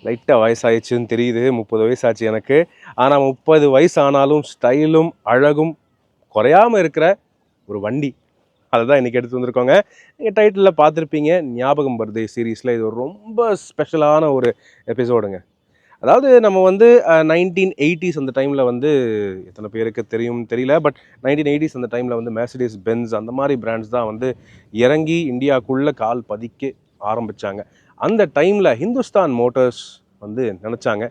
லைட்டாக வயசாகிடுச்சுன்னு தெரியுது. 30 வயசாச்சு எனக்கு. ஆனால் 30 வயசு ஆனாலும் ஸ்டைலும் அழகும் குறையாமல் இருக்கிற ஒரு வண்டி, அதை தான் இன்றைக்கி எடுத்து வந்திருக்கோங்க. நீங்கள் டைட்டிலில் பார்த்துருப்பீங்க, ஞாபகம் வருது சீரீஸில் இது ரொம்ப ஸ்பெஷலான ஒரு எபிசோடுங்க. அதாவது நம்ம வந்து 1980s அந்த டைமில் வந்து எத்தனை பேருக்கு தெரியும் தெரியல, பட் 1980s அந்த டைமில் வந்து மெர்சிடிஸ் பென்ஸ் அந்த மாதிரி பிராண்ட்ஸ் தான் வந்து இறங்கி இந்தியாவுக்குள்ளே கால் பதிக்க ஆரம்பித்தாங்க. அந்த டைமில் ஹிந்துஸ்தான் மோட்டார்ஸ் வந்து நினச்சாங்க,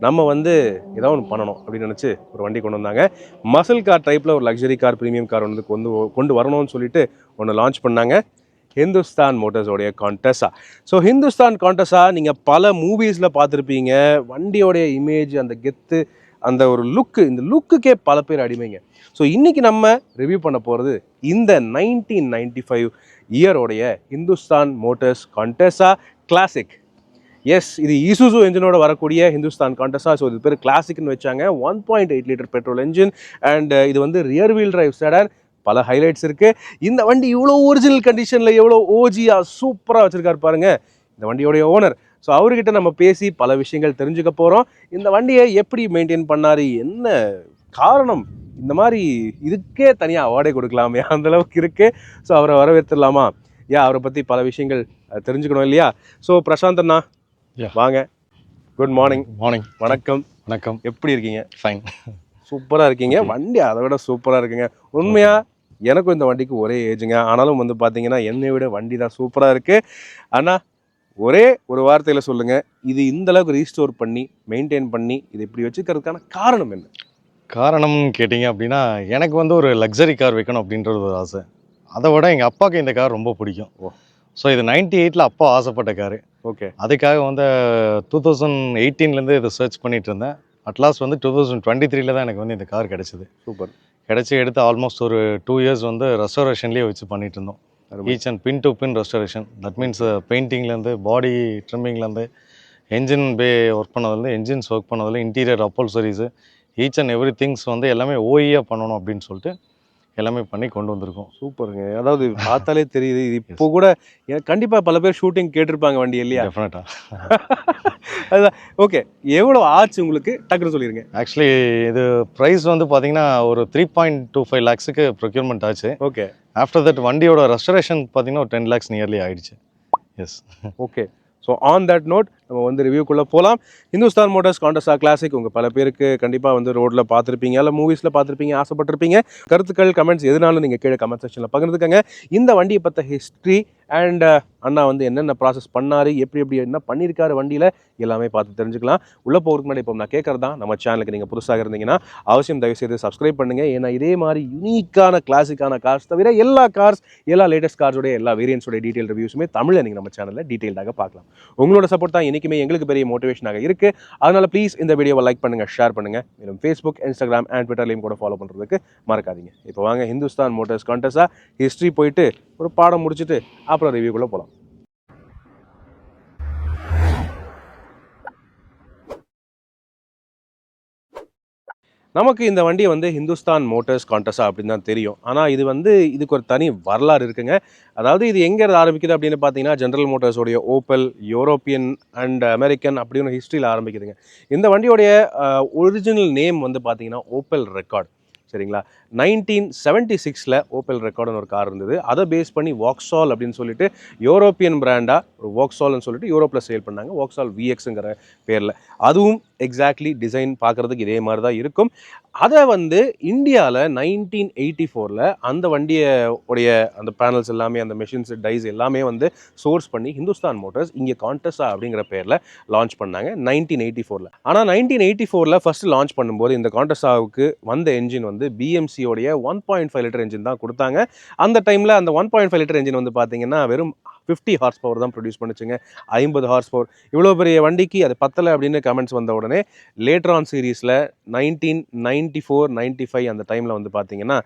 நம்ம வந்து ஏதோ ஒன்று பண்ணணும் அப்படின்னு நினச்சி ஒரு வண்டி கொண்டு வந்தாங்க. மசில் கார் டைப்பில் ஒரு லக்ஸரி கார், ப்ரீமியம் கார் வந்து கொண்டு வரணும்னு சொல்லிட்டு ஒன்று லான்ச் பண்ணாங்க, ஹிந்துஸ்தான் மோட்டார்ஸோடைய கான்டெஸா. ஸோ ஹிந்துஸ்தான் கான்டெஸா நீங்கள் பல மூவிஸில் பார்த்துருப்பீங்க. வண்டியோடைய இமேஜ், அந்த கெத்து, அந்த ஒரு லுக்கு, இந்த லுக்குக்கே பல பேர் அடிமைங்க. ஸோ இன்றைக்கி நம்ம ரிவ்யூ பண்ண போகிறது இந்த 1995 இயரோடைய ஹிந்துஸ்தான் மோட்டார்ஸ் கான்டெஸா கிளாசிக். எஸ், இது ஈசுசு என்ஜினோட வரக்கூடிய ஹிந்துஸ்தான் கான்டெஸா. ஸோ இது பேர் கிளாசிக்னு வச்சாங்க. 1.8 லிட்டர் பெட்ரோல் என்ஜின் அண்ட் இது வந்து ரியர் வீல் டிரைவ் செடான். பல ஹைலைட்ஸ் இருக்குது. இந்த வண்டி இவ்வளோ ஒரிஜினல் கண்டிஷனில் எவ்வளோ ஓஜியாக சூப்பராக வச்சுருக்காரு பாருங்கள் இந்த வண்டியோடைய ஓனர். ஸோ அவர்கிட்ட நம்ம பேசி பல விஷயங்கள் தெரிஞ்சுக்க போகிறோம். இந்த வண்டியை எப்படி மெயின்டைன் பண்ணார், என்ன காரணம், இந்த மாதிரி இதுக்கே தனியாக அவார்டே கொடுக்கலாமே அந்தளவுக்கு இருக்குது. ஸோ அவரை வரவேற்றுலாமா? அவரை பற்றி பல விஷயங்கள் தெரிஞ்சுக்கணும் இல்லையா? ஸோ பிரசாந்த் அண்ணா வாங்க. Good morning. வணக்கம். எப்படி இருக்கீங்க? ஃபைன். சூப்பராக இருக்கீங்க. வண்டி அதை விட சூப்பராக இருக்குங்க. உண்மையாக எனக்கும் இந்த வண்டிக்கு ஒரே ஏஜுங்க. ஆனாலும் வந்து பார்த்தீங்கன்னா என்னை விட வண்டி தான் சூப்பராக இருக்குது. ஆனால் ஒரே ஒரு வார்த்தையில் சொல்லுங்கள், இது இந்தளவுக்கு ரீஸ்டோர் பண்ணி மெயின்டைன் பண்ணி இது இப்படி வச்சுக்கிறதுக்கான காரணம் என்ன? காரணம்னு கேட்டிங்க அப்படின்னா, எனக்கு வந்து ஒரு லக்ஸரி கார் வைக்கணும் அப்படின்றது ஒரு ஆசை. அதை விட எங்கள் அப்பாவுக்கு இந்த கார் ரொம்ப பிடிக்கும். ஸோ இது 98ல் அப்பா ஆசைப்பட்ட காரு. ஓகே. அதுக்காக வந்து 2018லேருந்து இதை சர்ச் பண்ணிகிட்டு இருந்தேன். அட்லாஸ்ட் வந்து 2023ல் தான் எனக்கு வந்து இந்த கார் கிடச்சிது. சூப்பர். எடுத்து ஆல்மோஸ்ட் ஒரு 2 இயர்ஸ் வந்து ரெஸ்டோரேஷன்லேயே வச்சு பண்ணிகிட்டு இருந்தோம். Each and pin to pin restoration. That means பெயிண்டிங்லேருந்து, பாடி ட்ரிம்மிங்லேருந்து, என்ஜின் பே ஒர்க் பண்ணதில்லை, என்ஜின்ஸ் ஒர்க் பண்ணதில்லை, interior upholsteries, each and every things வந்து எல்லாமே ஓஇயாக பண்ணணும் அப்படின்னு சொல்லிட்டு எல்லாமே பண்ணி கொண்டு வந்திருக்கோம். சூப்பருங்க. அதாவது பார்த்தாலே தெரியுது. இது இப்போ கூட கண்டிப்பாக பல பேர் ஷூட்டிங் கேட்டிருப்பாங்க வண்டி இல்லையா? டெஃபினட்டாக. அதுதான். ஓகே, எவ்வளோ ஆச்சு உங்களுக்கு டக்குன்னு சொல்லிடுங்க. ஆக்சுவலி இது ப்ரைஸ் வந்து பார்த்தீங்கன்னா ஒரு 3.25 lakhs ப்ரொக்யூர்மெண்ட் ஆச்சு. ஓகே. ஆஃப்டர் தட் வண்டியோட ரெஸ்டரேஷன் பார்த்தீங்கன்னா ஒரு 10 lakhs நியர்லி ஆயிடுச்சு. Yes. Okay. So on that note நம்ம வந்து ரிவ்யூக்குள்ளே போகலாம். ஹிந்துஸ்தான் மோட்டார்ஸ் கான்டெஸா கிளாசிக் உங்கள் பல பேருக்கு கண்டிப்பாக வந்து ரோட்டில் பார்த்துருப்பீங்க, இல்லை மூவிஸில் பார்த்துருப்பீங்க, ஆசைப்பட்டிருப்பீங்க. கருத்துக்கள், கமெண்ட்ஸ் எதுனாலும் நீங்கள் கீழே கமெண்ட் செக்ஷனில் பகிர்ந்துக்கங்க. இந்த வண்டியை பற்ற ஹிஸ்ட்ரி அண்ட் அண்ணா வந்து என்னென்ன ப்ராசஸ் பண்ணார், எப்படி என்ன பண்ணியிருக்காரு வண்டியில், எல்லாமே பார்த்து தெரிஞ்சுக்கலாம். உள்ளே போகிறதுக்கு முன்னாடி இப்போ நான் கேட்குறது தான், நம்ம சேனலுக்கு நீங்கள் புதுசாக இருந்தீங்கன்னா அவசியம் தயவுசெய்து சப்ஸ்கிரைப் பண்ணுங்கள். ஏன்னா இதே மாதிரி யூனிக்கான கிளாசிக்கான கார்ஸ் தவிர எல்லா லேட்டஸ்ட் கார்ஸோடைய எல்லா வேரியன்ஸோடைய டீட்டெயில் ரிவ்யூஸுமே தமிழில் நீங்கள் நம்ம சேனலில் டீட்டெயில்டாக பார்க்கலாம். உங்களோட சப்போர்ட் தான் என்றைக்குமே எங்களுக்கு பெரிய மோட்டிவேஷனாக இருக்குது. அதனால் ப்ளீஸ் இந்த வீடியோவை லைக் பண்ணுங்கள், ஷேர் பண்ணுங்கள். மேலும் ஃபேஸ்புக், இன்ஸ்டாகிராம் அண்ட் ட்விட்டர்லையும் கூட ஃபாலோ பண்ணுறதுக்கு மறக்காதீங்க. இப்போ வாங்க ஹிந்துஸ்தான் மோட்டார்ஸ் கான்டெஸா ஹிஸ்ட்ரி போயிட்டு ஒரு பாடம் முடிச்சுட்டு அப்புறம் ரிவ்யூக்குள்ளே போகலாம். நமக்கு இந்த வண்டி வந்து ஹிந்துஸ்தான் மோட்டார்ஸ் கான்டெஸா அப்படின்னு தான் தெரியும். ஆனால் இது வந்து இதுக்கு ஒரு தனி வரலாறு இருக்குங்க. அதாவது இது எங்கேருந்து ஆரம்பிக்குது அப்படின்னு பார்த்தீங்கன்னா, ஜென்ரல் மோட்டார்ஸோடைய ஓப்பல், யூரோப்பியன் அண்ட் அமெரிக்கன் அப்படின்னு ஹிஸ்ட்ரியில் ஆரம்பிக்குதுங்க. இந்த வண்டியோடைய ஒரிஜினல் நேம் வந்து பார்த்தீங்கன்னா ஓப்பல் ரெக்கார்ட். சரிங்களா? 1976ல் ஓப்பல் ரெக்கார்டுன்னு ஒரு கார் இருந்தது. அதை பேஸ் பண்ணி வாக்ஸால் அப்படின்னு சொல்லிட்டு யூரோப்பியன் பிராண்டாக ஒரு வாக்ஸால்னு சொல்லிட்டு யூரோப்பில் சேல் பண்ணாங்க. வாக்ஸால் விஎக்ஸுங்கிற பேரில். அதுவும் எக்ஸாக்ட்லி டிசைன் பார்க்குறதுக்கு இதே மாதிரி தான் இருக்கும். அதை வந்து இந்தியாவில் 1984ல் அந்த வண்டியை உடைய அந்த பேனல்ஸ் எல்லாமே, அந்த மெஷின்ஸ், டைஸ் எல்லாமே வந்து சோர்ஸ் பண்ணி ஹிந்துஸ்தான் மோட்டார்ஸ் இங்கே கான்டெஸா அப்படிங்கிற பேரில் லான்ச் பண்ணாங்க 1984ல். ஆனால் 1984ல் ஃபஸ்ட்டு லான்ச் பண்ணும்போது இந்த கான்டெஸாவுக்கு வந்த என்ஜின் வந்து பிஎம்சியோடைய 1.5 லிட்டர் என்ஜின் தான் கொடுத்தாங்க. அந்த டைமில் அந்த 1.5 லிட்டர் என்ஜின் வந்து பார்த்தீங்கன்னா வெறும் 50 ஹார்ஸ் பவர் தான் ப்ரொடியூஸ் பண்ணிச்சுங்க. 50 ஹார்ஸ் பவர் இவ்வளோ பெரிய வண்டிக்கு அது பத்தலை அப்படின்னு கமெண்ட்ஸ் வந்த உடனே லேட்டர் ஆன் சீரீஸில் 1994-95 அந்த டைமில் வந்து பார்த்தீங்கன்னா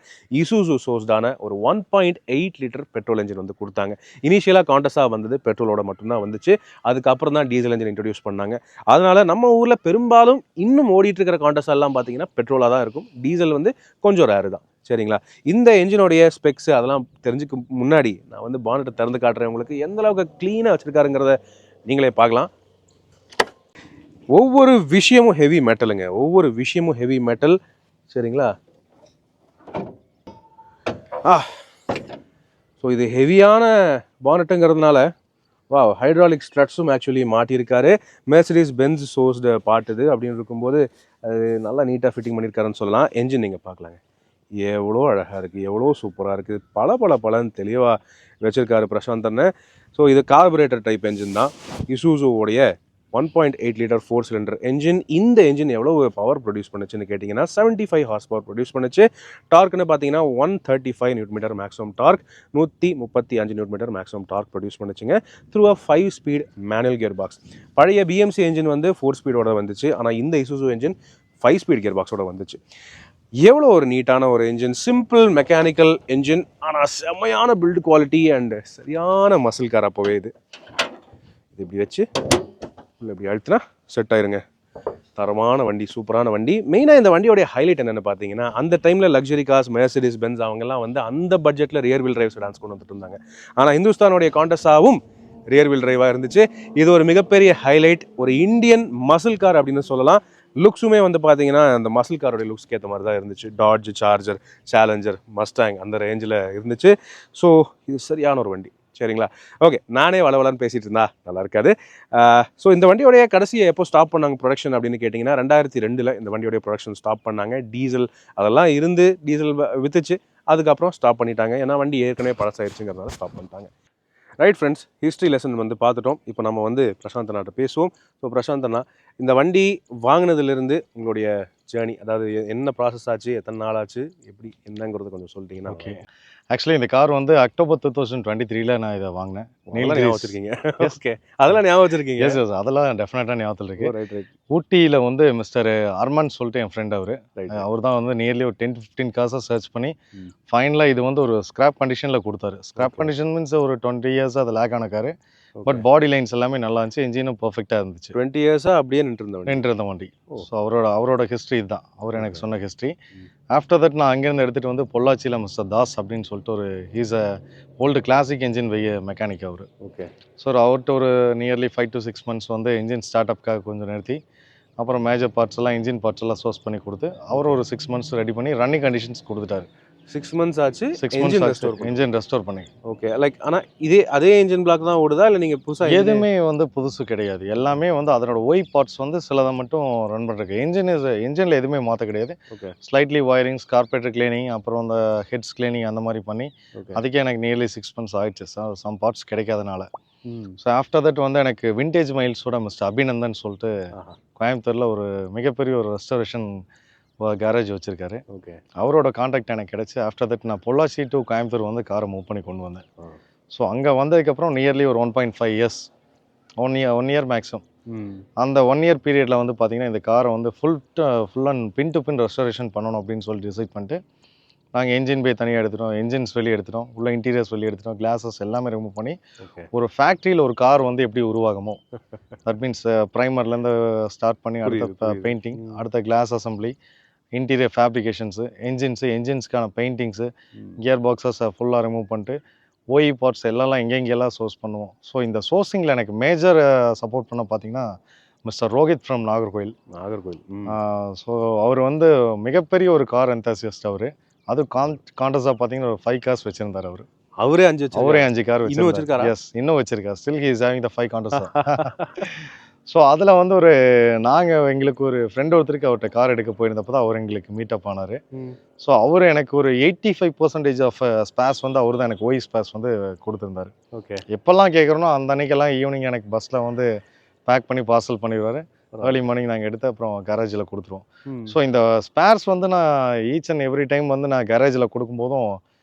இசுசு சோர்ஸ்டான ஒரு 1.8 லிட்டர் பெட்ரோல் என்ஜின் வந்து கொடுத்தாங்க. இனிஷியலாக கான்டெஸா வந்தது பெட்ரோலோட மட்டும்தான் வந்துச்சு. அதுக்கப்புறம் தான் டீசல் என்ஜின் இன்ட்ரடியூஸ் பண்ணாங்க. அதனால் நம்ம ஊரில் பெரும்பாலும் இன்னும் ஓடிட்டு இருக்கிற கான்டெஸா எல்லாம் பார்த்தீங்கன்னா பெட்ரோலாக தான் இருக்கும். டீசல் வந்து கொஞ்சம் ரேரு தான். சரிங்களா? இந்த என்ஜினோடைய ஸ்பெக்ஸ் அதெல்லாம் தெரிஞ்சுக்க முன்னாடி நான் வந்து பானட்டை திறந்து காட்டுறேன் உங்களுக்கு. எந்த அளவுக்கு க்ளீனாக வச்சுருக்காருங்கிறத நீங்களே பார்க்கலாம். ஒவ்வொரு விஷயமும் ஹெவி மெட்டலுங்க, ஒவ்வொரு விஷயமும் ஹெவி மெட்டல். சரிங்களா? ஸோ இது ஹெவியான பானட்டுங்கிறதுனால ஹைட்ராலிக் ஸ்ட்ரட்ஸும் ஆக்சுவலி மாட்டியிருக்காரு. மெர்சிடிஸ் பென்ஸ் சோர்ஸ்டு பார்ட் இது அப்படின்னு இருக்கும்போது அது நல்லா நீட்டாக ஃபிட்டிங் பண்ணியிருக்காருன்னு சொல்லலாம். என்ஜின் நீங்கள் பார்க்கலாங்க, எவ்வளோ அழகாக இருக்குது, எவ்வளோ சூப்பராக இருக்குது, பலன்னு தெளிவாக வச்சுருக்காரு பிரசாந்த் அண்ணன். ஸோ இது கார்பரேட்டர் டைப் என்ஜின் தான். இசூசோவுடைய 1.8 லிட்டர் 4 சிலிண்டர் என்ஜின். இந்த என்ஜின் எவ்வளோ பவர் ப்ரொடியூஸ் பண்ணுச்சுன்னு கேட்டிங்கன்னா 75 ஹார்ஸ் பவர் ப்ரொடியூஸ் பண்ணுச்சு. டார்க்னு பார்த்தீங்கன்னா 135 newton metre maximum torque, 135 newton metre maximum torque produce பண்ணுச்சுங்க through a 5 speed manual gear box. பழைய பிஎம்சி என்ஜின் வந்து 4 ஸ்பீடோட வந்துச்சு, ஆனால் இந்த இசூசோ என்ஜின் 5 ஸ்பீட் கியர் பாக்ஸோட வந்துச்சு. எவ்வளோ ஒரு நீட்டான ஒரு என்ஜின், சிம்பிள் மெக்கானிக்கல் என்ஜின், ஆனால் செம்மையான பில்டு குவாலிட்டி அண்ட் சரியான மசில் கார். அப்போவே இது இப்படி வச்சு இப்படி அழுத்தினா செட் ஆயிருங்க. தரமான வண்டி, சூப்பரான வண்டி. மெயினாக இந்த வண்டியோடைய ஹைலைட் என்னென்னு பார்த்தீங்கன்னா, அந்த டைமில் லக்ஸரி கார்ஸ் மெர்சிடிஸ் பென்ஸ் அவங்கெல்லாம் வந்து அந்த பட்ஜெட்டில் ரியர் வீல் டிரைவ் செடான்ஸ் கொண்டு வந்துட்டு இருந்தாங்க. ஆனால் இந்துஸ்தானுடைய காண்டஸாவும் ரியர் வீல் டிரைவாக இருந்துச்சு. இது ஒரு மிகப்பெரிய ஹைலைட், ஒரு இந்தியன் மசில் கார் அப்படின்னு சொல்லலாம். லுக்ஸுமே வந்து பார்த்தீங்கன்னா அந்த மசில் காரோடைய லுக்ஸ்க்கு ஏற்ற மாதிரி தான் இருந்துச்சு. டாட்ஜ், சார்ஜர், சேலஞ்சர், மஸ்டாங் அந்த ரேஞ்சில் இருந்துச்சு. ஸோ இது சரியான ஒரு வண்டி. சரிங்களா? ஓகே, நானே வளவலன்னு பேசிகிட்டு இருந்தா நல்லா இருக்காது. ஸோ இந்த வண்டியோடைய கடைசியை எப்போ ஸ்டாப் பண்ணாங்க ப்ரொடக்ஷன் அப்படின்னு கேட்டிங்கன்னா 2002 இந்த வண்டியோடைய ப்ரொடக்ஷன் ஸ்டாப் பண்ணாங்க. டீசல் அதெல்லாம் இருந்து டீசல் வித்துச்சு, அதுக்கப்புறம் ஸ்டாப் பண்ணிட்டாங்க. ஏன்னா வண்டி ஏற்கனவே பழசாயிருச்சுங்கிறதுனால ஸ்டாப் பண்ணிட்டாங்க. ரைட் ஃப்ரெண்ட்ஸ், ஹிஸ்ட்ரி லெசன் வந்து பார்த்துட்டோம். இப்போ நம்ம வந்து பிரசாந்த் அண்ணாட்ட பேசுவோம். ஸோ பிரசாந்த் அண்ணா, இந்த வண்டி வாங்கினதுலேருந்து உங்களுடைய ஜேர்னி, அதாவது என்ன ப்ராசஸ் ஆச்சு, எத்தனை நாள் ஆச்சு, எப்படி என்னங்கிறது கொஞ்சம் சொல்லிட்டீங்கன்னா. ஓகே, ஆக்சுவலி இந்த கார் வந்து அக்டோபர் 2023 நான் இதை வாங்கினேன். ஞாபகம் வச்சிருக்கீங்க? ஓகே, அதெல்லாம் ஞாபகம் வச்சிருக்கீங்க? எஸ் எஸ், அதெல்லாம் டெஃபினட்டாக ஞாபகத்தில் இருக்கு. Right right. ஊட்டியில் வந்து மிஸ்டர் அர்மான் சொல்லிட்டு என் ஃப்ரெண்ட் அவர் தான் வந்து நியர்லி ஒரு 10-15 கார்ஸை சர்ச் பண்ணி ஃபைனலாக இது வந்து ஒரு ஸ்கிராப் கண்டிஷனில் கொடுத்தாரு. ஸ்கிராப் கண்டிஷன் மீன்ஸ் ஒரு 20 இயர்ஸ் அது லேக் ஆன காரு. பட் பாடி லைன்ஸ் எல்லாமே நல்லா இருந்துச்சு, இன்ஜினும் பர்ஃபெக்டாக இருந்துச்சு. 20 இயர்ஸாக அப்படியே நின்றுருந்த வண்டி. ஸோ அவரோட ஹிஸ்ட்ரி இதுதான், அவர் எனக்கு சொன்ன ஹிஸ்ட்ரி. ஆஃப்டர் தட் நான் அங்கேருந்து எடுத்துகிட்டு வந்து பொள்ளாச்சியில் மிஸ்டர் தாஸ் அப்படின்னு சொல்லிட்டு ஒரு he's a old classic engine mechanic அவர். ஓகே. ஸோ அவர்கிட்ட ஒரு நியர்லி 5 to 6 months வந்து என்ஜின் ஸ்டார்ட் அப்காக கொஞ்சம் நிறுத்தி, அப்புறம் மேஜர் பார்ட்ஸ் எல்லாம் இன்ஜின் பார்ட்ஸ் எல்லாம் சோர்ஸ் பண்ணி கொடுத்து அவர் ஒரு 6 months ரெடி பண்ணி ரன்னிங் கண்டிஷன்ஸ் கொடுத்துட்டாரு. 6 months ஆச்சு 6 months இன்ஜின் ரெஸ்டோர் பண்ணி. ஓகே, லைக் ஆனால் அதே இன்ஜின் பிளாக் தான் ஓடுதா, இல்லை நீங்கள் புதுசாக? எதுவுமே வந்து புதுசு கிடையாது, எல்லாமே வந்து அதனோட ஒய் பார்ட்ஸ் வந்து சிலதை மட்டும் ரன் பண்ணுறதுக்கு. இன்ஜினில் எதுவுமே மாற்ற கிடையாது. Okay. Slightly wirings, carburettor cleaning, அப்புறம் அந்த ஹெட்ஸ் கிளீனிங் அந்த மாதிரி பண்ணி அதுக்கே எனக்கு நியர்லி 6 months ஆயிடுச்சு சம் பார்ட்ஸ் கிடைக்காதனால. ஸோ ஆஃப்டர் தட் வந்து எனக்கு விண்டேஜ் மைல்ஸோட மிஸ்டர் அபிநந்தன் சொல்லிட்டு கோயம்புத்தூரில் ஒரு மிகப்பெரிய ஒரு ரெஸ்டரேஷன் கேரேஜ் வச்சுருக்காரு. ஓகே. அவரோட கான்டாக்ட் எனக்கு கிடச்சி ஆஃப்டர் தட் நான் பொள்ளாச்சி டு கோயம்புத்தூர் வந்து காரை மூவ் பண்ணி கொண்டு வந்தேன். ஸோ அங்கே வந்ததுக்கப்புறம் நியர்லி ஒரு 1.5 years, 1 year மேக்ஸிமம். அந்த 1 year பீரியடில் வந்து பார்த்திங்கன்னா இந்த காரை வந்து full and pin to pin restoration பண்ணணும் அப்படின்னு சொல்லி டிசைட் பண்ணிட்டு நாங்கள் என்ஜின் பே தனியாக எடுத்துட்டோம், என்ஜின்ஸ் வெளியே எடுத்துட்டோம், உள்ள இன்டீரியர்ஸ் வெளியே எடுத்துட்டோம், கிளாஸஸ் எல்லாமே ரிமூவ் பண்ணி ஒரு ஃபேக்ட்ரியில் ஒரு கார் வந்து எப்படி உருவாகுமோ, தட் மீன்ஸ் ப்ரைமர்லேருந்து ஸ்டார்ட் பண்ணி அடுத்த பெயிண்டிங், அடுத்த கிளாஸ் அசம்பிளி, இன்டீரியர் ஃபேப்ரிகேஷன்ஸு, என்ஜின்ஸ்க்கான பெயிண்டிங்ஸு, கியர் பாக்ஸஸ் ஃபுல்லாக ரிமூவ் பண்ணிட்டு ஓஇ பார்ட்ஸ் எல்லாம் எங்கெங்கெல்லாம் சோர்ஸ் பண்ணுவோம். ஸோ இந்த சோர்ஸிங்கில் எனக்கு மேஜர் சப்போர்ட் பண்ண பார்த்தீங்கன்னா mister Rohit from Nagercoil. So அவர் வந்து மிகப்பெரிய ஒரு கார் என்தாசியஸ்ட். அவர் அது காண்டஸாக பார்த்தீங்கன்னா ஒரு 5 cars வச்சுருந்தார். அவரே 5 கார் வச்சுருக்காரு. எஸ், இன்னும் வச்சுருக்காரு. Still he is having the 5 Contessa. So அதில் வந்து எங்களுக்கு ஒரு ஃப்ரெண்ட் ஒருத்தருக்கு அவர்கிட்ட கார் எடுக்க போயிருந்தப்போ தான் அவர் எங்களுக்கு மீட்டப் ஆனார். ஸோ அவர் எனக்கு ஒரு 85% ஆஃப் ஸ்பேஸ் வந்து அவர் தான் எனக்கு ஓய் ஸ்பேஸ் வந்து கொடுத்துருந்தாரு. ஓகே. எப்போல்லாம் கேட்குறோனோ அந்த அன்னைக்கெல்லாம் ஈவினிங் எனக்கு பஸ்ஸில் வந்து பேக் பண்ணி பார்சல் பண்ணிடுவார். ஏர்லி மார்னிங் நாங்கள் எடுத்து அப்புறம் கேரேஜில் கொடுத்துருவோம். ஸோ இந்த ஸ்பேர்ஸ் வந்து நான் ஈச் அண்ட் எவ்ரி டைம் வந்து நான் கேரேஜில் கொடுக்கும்போதும்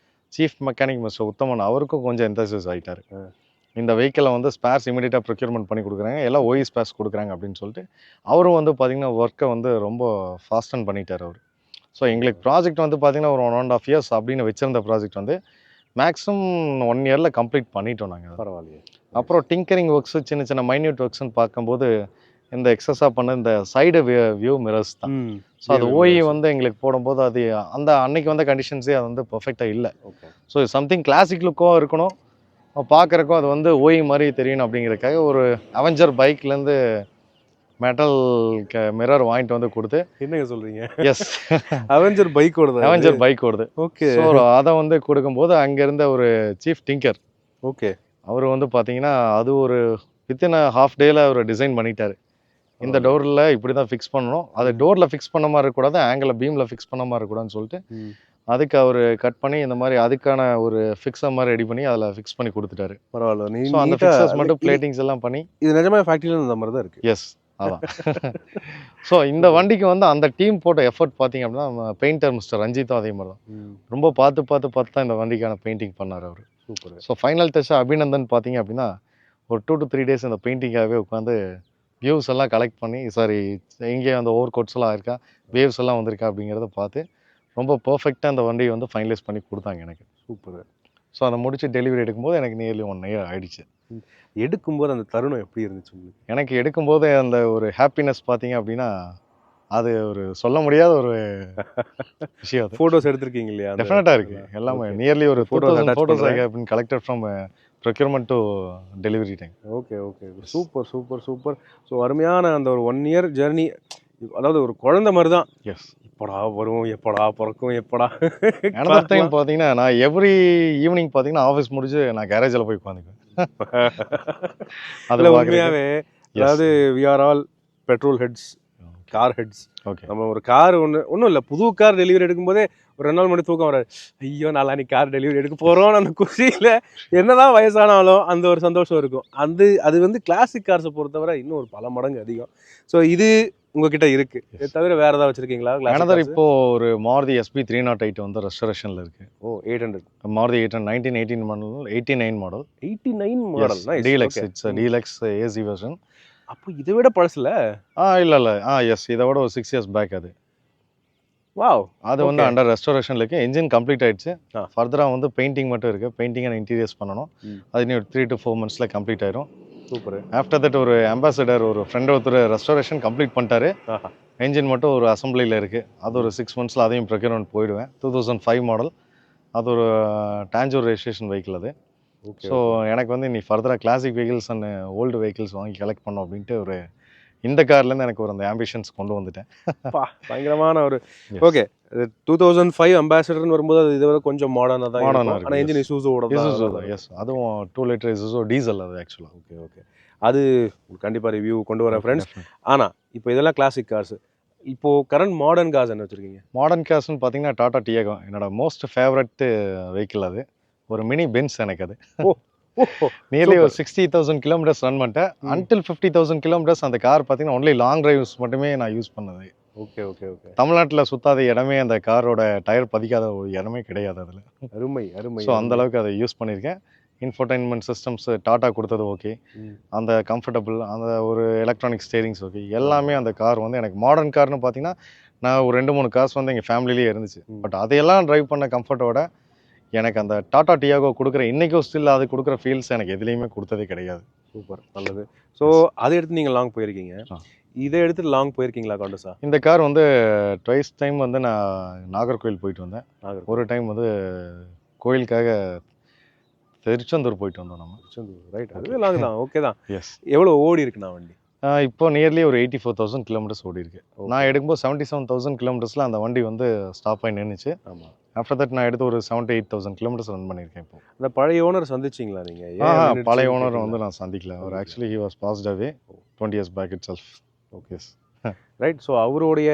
சீஃப் மெக்கானிக் மிஸ்டர் உத்தமன் அவருக்கும் கொஞ்சம் என்தாசியஸ் ஆகிட்டார். இந்த வெஹிக்கிளை வந்து ஸ்பேர்ஸ் இமீடியட்டாக ப்ரொக்யூர்மெண்ட் பண்ணி கொடுக்குறாங்க, எல்லாம் ஓஇ ஸ்பேர்ஸ் கொடுக்குறாங்க அப்படின்னு சொல்லிட்டு அவரும் வந்து பார்த்திங்கன்னா ஒர்க்கை வந்து ரொம்ப ஃபாஸ்டன் பண்ணிட்டார் அவர். ஸோ எங்களுக்கு ப்ராஜெக்ட் வந்து பார்த்திங்கன்னா ஒரு 1.5 years அப்படின்னு வச்சுருந்த ப்ராஜெக்ட் வந்து மேக்ஸிமம் 1 yearல கம்ப்ளீட் பண்ணிட்டோம் நாங்கள். பரவாயில்லையே. அப்புறம் டிங்கரிங் ஒர்க்ஸு, சின்ன மைன்யூட் ஒர்க்ஸ்ன்னு பார்க்கும்போது இந்த எக்ஸஸாக பண்ண இந்த சைடு வியூ மிரர்ஸ் தான். ஸோ அது ஓஇ வந்து எங்களுக்கு போடும்போது அது அந்த அன்னைக்கு வந்த கண்டிஷன்ஸே அது வந்து பர்ஃபெக்டாக இல்லை. ஸோ சம்திங் கிளாசிக் லுக்கும் இருக்கணும், பார்க்குறக்கும் அது வந்து ஓய் மாதிரி தெரியணும் அப்படிங்கிறதுக்காக ஒரு அவெஞ்சர் பைக்லேருந்து மெட்டல் மிரர் வாங்கிட்டு வந்து கொடுத்து. என்னங்க சொல்றீங்க? எஸ், அவெஞ்சர் பைக்கோட அவெஞ்சர் பைக் ஓடுது. ஓகே. ஸோ அதை வந்து கொடுக்கும்போது அங்கே இருந்த ஒரு சீஃப் டிங்கர் ஓகே அவர் வந்து பார்த்தீங்கன்னா அது ஒரு வித்தின் ஹாஃப் டேல அவர் டிசைன் பண்ணிட்டாரு. இந்த டோரில் இப்படி தான் ஃபிக்ஸ் பண்ணணும், அது டோரில் ஃபிக்ஸ் பண்ண மாதிரி இருக்கக்கூடாது, ஆங்கிளில் பீமில் ஃபிக்ஸ் பண்ண மாதிரி இருக்கக்கூடாதுன்னு சொல்லிட்டு அதுக்கு அவர் கட் பண்ணி இந்த மாதிரி அதுக்கான ஒரு ஃபிக்ஸர் மாதிரி ரெடி பண்ணி அதில் ஃபிக்ஸ் பண்ணி கொடுத்துட்டாரு. பரவாயில்ல. ஸோ அந்த ஃபிக்ஸர்ஸ் மட்டும் பிளேட்டிங்ஸ் எல்லாம் பண்ணி இது நிஜமா ஃபேக்டரியில இந்த மாதிரி தான் இருக்கு. எஸ், அதான். ஸோ இந்த வண்டிக்கு வந்து அந்த டீம் போட்ட எஃபர்ட் பார்த்தீங்க அப்படின்னா பெயிண்டர் மிஸ்டர் ரஞ்சித்தும் அதே மாதிரி தான் ரொம்ப பார்த்து தான் இந்த வண்டிக்கான பெயிண்டிங் பண்ணார் அவர். Super. So final touch Abhinandan பார்த்தீங்க அப்படின்னா ஒரு 2 to 3 days இந்த பெயிண்டிங்காகவே உட்காந்து வியூஸ் எல்லாம் கலெக்ட் பண்ணி எங்கே அந்த ஓவர் கோட்ஸ் எல்லாம் இருக்கா, வேவ்ஸ் எல்லாம் வந்திருக்கா அப்படிங்கிறத பார்த்து ரொம்ப பர்ஃபெக்டாக அந்த வண்டியை வந்து ஃபைனலைஸ் பண்ணி கொடுத்தாங்க எனக்கு. சூப்பர். ஸோ அதை முடிச்சு டெலிவரி எடுக்கும்போது எனக்கு நியர்லி 1 year ஆயிடுச்சு. எடுக்கும்போது அந்த தருணம் எப்படி இருந்துச்சு உங்களுக்கு? எனக்கு எடுக்கும்போது அந்த ஒரு ஹாப்பினஸ் பார்த்தீங்க அப்படின்னா அது ஒரு சொல்ல முடியாத ஒரு விஷயம். அது ஃபோட்டோஸ் எடுத்திருக்கீங்க இல்லையா? டெஃபினட்டாக இருக்குது எல்லாமே. நியர்லி ஒரு 2000 photos I have been collected from procurement to delivery time. Okay. Super. So அருமையான அந்த ஒரு 1 year ஜேர்னி, அதாவது ஒரு குழந்தை மாதிரி தான். எஸ், எப்படா வரும், எப்படா பிறக்கும், எப்படா. another டைம் பார்த்தீங்கன்னா நான் எவ்ரி ஈவினிங் பார்த்தீங்கன்னா ஆஃபீஸ் முடிச்சு நான் கேரேஜில் போய் உட்காந்துக்குவேன். அதில் உண்மையாகவே அதாவது we are all petrol heads, car heads. Okay, நம்ம ஒரு கார் ஒன்றும் இல்லை, புது கார் டெலிவரி எடுக்கும்போதே ஒரு 2 நாள் முன்னாடி தூக்கம் வராது. ஐயோ நாளைக்கு கார் டெலிவரி எடுக்க போகிறோம், அந்த குஷியில் என்னதான் வயசானாலும் அந்த ஒரு சந்தோஷம் இருக்கும். அது வந்து கிளாசிக் கார்ஸை பொறுத்தவரை இன்னும் ஒரு பல மடங்கு அதிகம். ஸோ இது உங்ககிட்ட இருக்கு, இதை தவிர வேற ஏதாவது வச்சிருக்கீங்களா? another இப்போ ஒரு மாருதி SB 308 வந்து ரெஸ்டரேஷன்ல இருக்கு. ஓ 800 Maruti 800 1918 model, 89 model. 89 model. Nice. Deluxe, it's deluxe AC version. அப்போ இதை விட பழசுல? இல்லை எஸ், இதை விட ஒரு 6 years பேக் அது. வாவ். அது வந்து அண்டர் ரெஸ்டோரேஷன்ல இருக்கு. என்ஜின் கம்ப்ளீட் ஆயிடுச்சு. ஃபர்தராக வந்து பெயிண்டிங் மட்டும் இருக்கு. பெயிண்டிங் அண்ட் இன்டீரியர்ஸ் பண்ணணும். அது இன்னும் 3 to 4 monthsல கம்ப்ளீட் ஆயிரும். சூப்பர். ஆஃப்டர் தட் ஒரு அம்பாசடர் ஒரு ஃப்ரெண்ட் ஒருத்தர் ரெஸ்டோரேஷன் கம்ப்ளீட் பண்ணிட்டாரு. என்ஜின் மட்டும் ஒரு அசம்பிளியில் இருக்குது. அது ஒரு 6 monthsல அதையும் ப்ரொக்யூர்மெண்ட் போயிடுவேன். 2005 மாடல். அது ஒரு டாஞ்சூர் ரெஜிஸ்ட்ரேஷன் வெஹிக்கிள் அது. ஸோ எனக்கு வந்து நீ ஃபர்தராக classic vehicles and old vehicles வாங்கி கலெக்ட் பண்ணோம் அப்படின்ட்டு ஒரு இந்த கார்லேருந்து எனக்கு ஒரு அந்த ஆம்பிஷன்ஸ் கொண்டு வந்துட்டேன். பயங்கரமான ஒரு ஓகே. 2005 அம்பாசடர்னு வரும்போது அது இதை கொஞ்சம் மாடர்னாக தான் மாடர்னாக இருக்கும். ஆனால் இன்ஜின் இசூஸோட தான். எஸ், அதுவும் 2 liter இசூஸோ டீசல் அது ஆக்சுவலாக. ஓகே. அது கண்டிப்பாக ரிவ்யூ கொண்டு வரேன் ஃப்ரெண்ட்ஸ். ஆனால் இப்போ இதெல்லாம் கிளாசிக் கார்ஸ். இப்போ கரண்ட் மாடர்ன் கார்ஸ் என்ன வச்சிருக்கீங்க? மாடர்ன் கார்ஸ்னு பார்த்தீங்கன்னா டாடா டியாகோ என்னோட மோஸ்ட் ஃபேவரட் வெஹிக்கிள். அது ஒரு மினி பென்ஸ் எனக்கு. அது நியர்லி ஒரு 60,000 கிலோமீட்டர்ஸ் ரன் பண்ணிட்டேன். அன்டில் 50,000 கிலோமீட்டர்ஸ் அந்த கார் பார்த்தீங்கன்னா ஒன்லி லாங் டிரைவ்ஸ் மட்டுமே நான் யூஸ் பண்ணது. ஓகே. தமிழ்நாட்டில் சுத்தாத இடமே அந்த காரோட டயர் பதிக்காத ஒரு இடமே கிடையாது அதில். அருமை. ஸோ அந்த அளவுக்கு அதை யூஸ் பண்ணியிருக்கேன். இன்ஃபோர்டைன்மெண்ட் சிஸ்டம்ஸ் டாட்டா கொடுத்தது ஓகே, அந்த கம்ஃபர்டபுள் அந்த ஒரு எலக்ட்ரானிக் ஸ்டேரிங்ஸ் ஓகே, எல்லாமே அந்த கார் வந்து எனக்கு மாடர்ன் கார்னு பார்த்தீங்கன்னா நான் ஒரு 2-3 கார்ஸ் வந்து எங்கள் ஃபேமிலிலேயே இருந்துச்சு. பட் அதையெல்லாம் ட்ரைவ் பண்ண கம்ஃபர்ட்டோட எனக்கு அந்த டாடா டியாகோ கொடுக்குற இன்றைக்கும் ஸ்டில் அது கொடுக்குற ஃபீல்ஸ் எனக்கு எதுலேயுமே கொடுத்ததே கிடையாது. சூப்பர், நல்லது. ஸோ அதை எடுத்து நீங்கள் லாங் போயிருக்கீங்க, இதை எடுத்துட்டு லாங் போயிருக்கீங்களா காண்டோஸா? இந்த கார் வந்து ட்வைஸ் டைம் வந்து நான் நாகர்கோவில் போயிட்டு வந்தேன். ஒரு டைம் வந்து கோயிலுக்காக திருச்செந்தூர் போயிட்டு வந்தோம் நம்ம. திருச்செந்தூர், ரைட். அதுவே லாங் தான், ஓகே தான். எஸ். எவ்வளோ ஓடி இருக்குண்ணா வண்டி? இப்போ நியர்லி ஒரு 84,000 கிலோமீட்டர்ஸ் ஓடி இருக்கு. நான் எடுக்கும்போது 77,000 கிலோமீட்டர்ஸில் அந்த வண்டி வந்து ஸ்டாப் ஆகி நின்றுச்சு. ஆமாம். ஆஃப்டர் தட் நான் எடுத்து ஒரு 78,000 கிலோமீட்டர்ஸ் ரன் பண்ணியிருக்கேன். இப்போ அந்த பழைய ஓனர் சந்திச்சிங்களா நீங்கள்? பழைய ஓனர் வந்து நான் சந்திக்கல. அவர் actually he was passed away 20 years back itself. Okay, right. So அவருடைய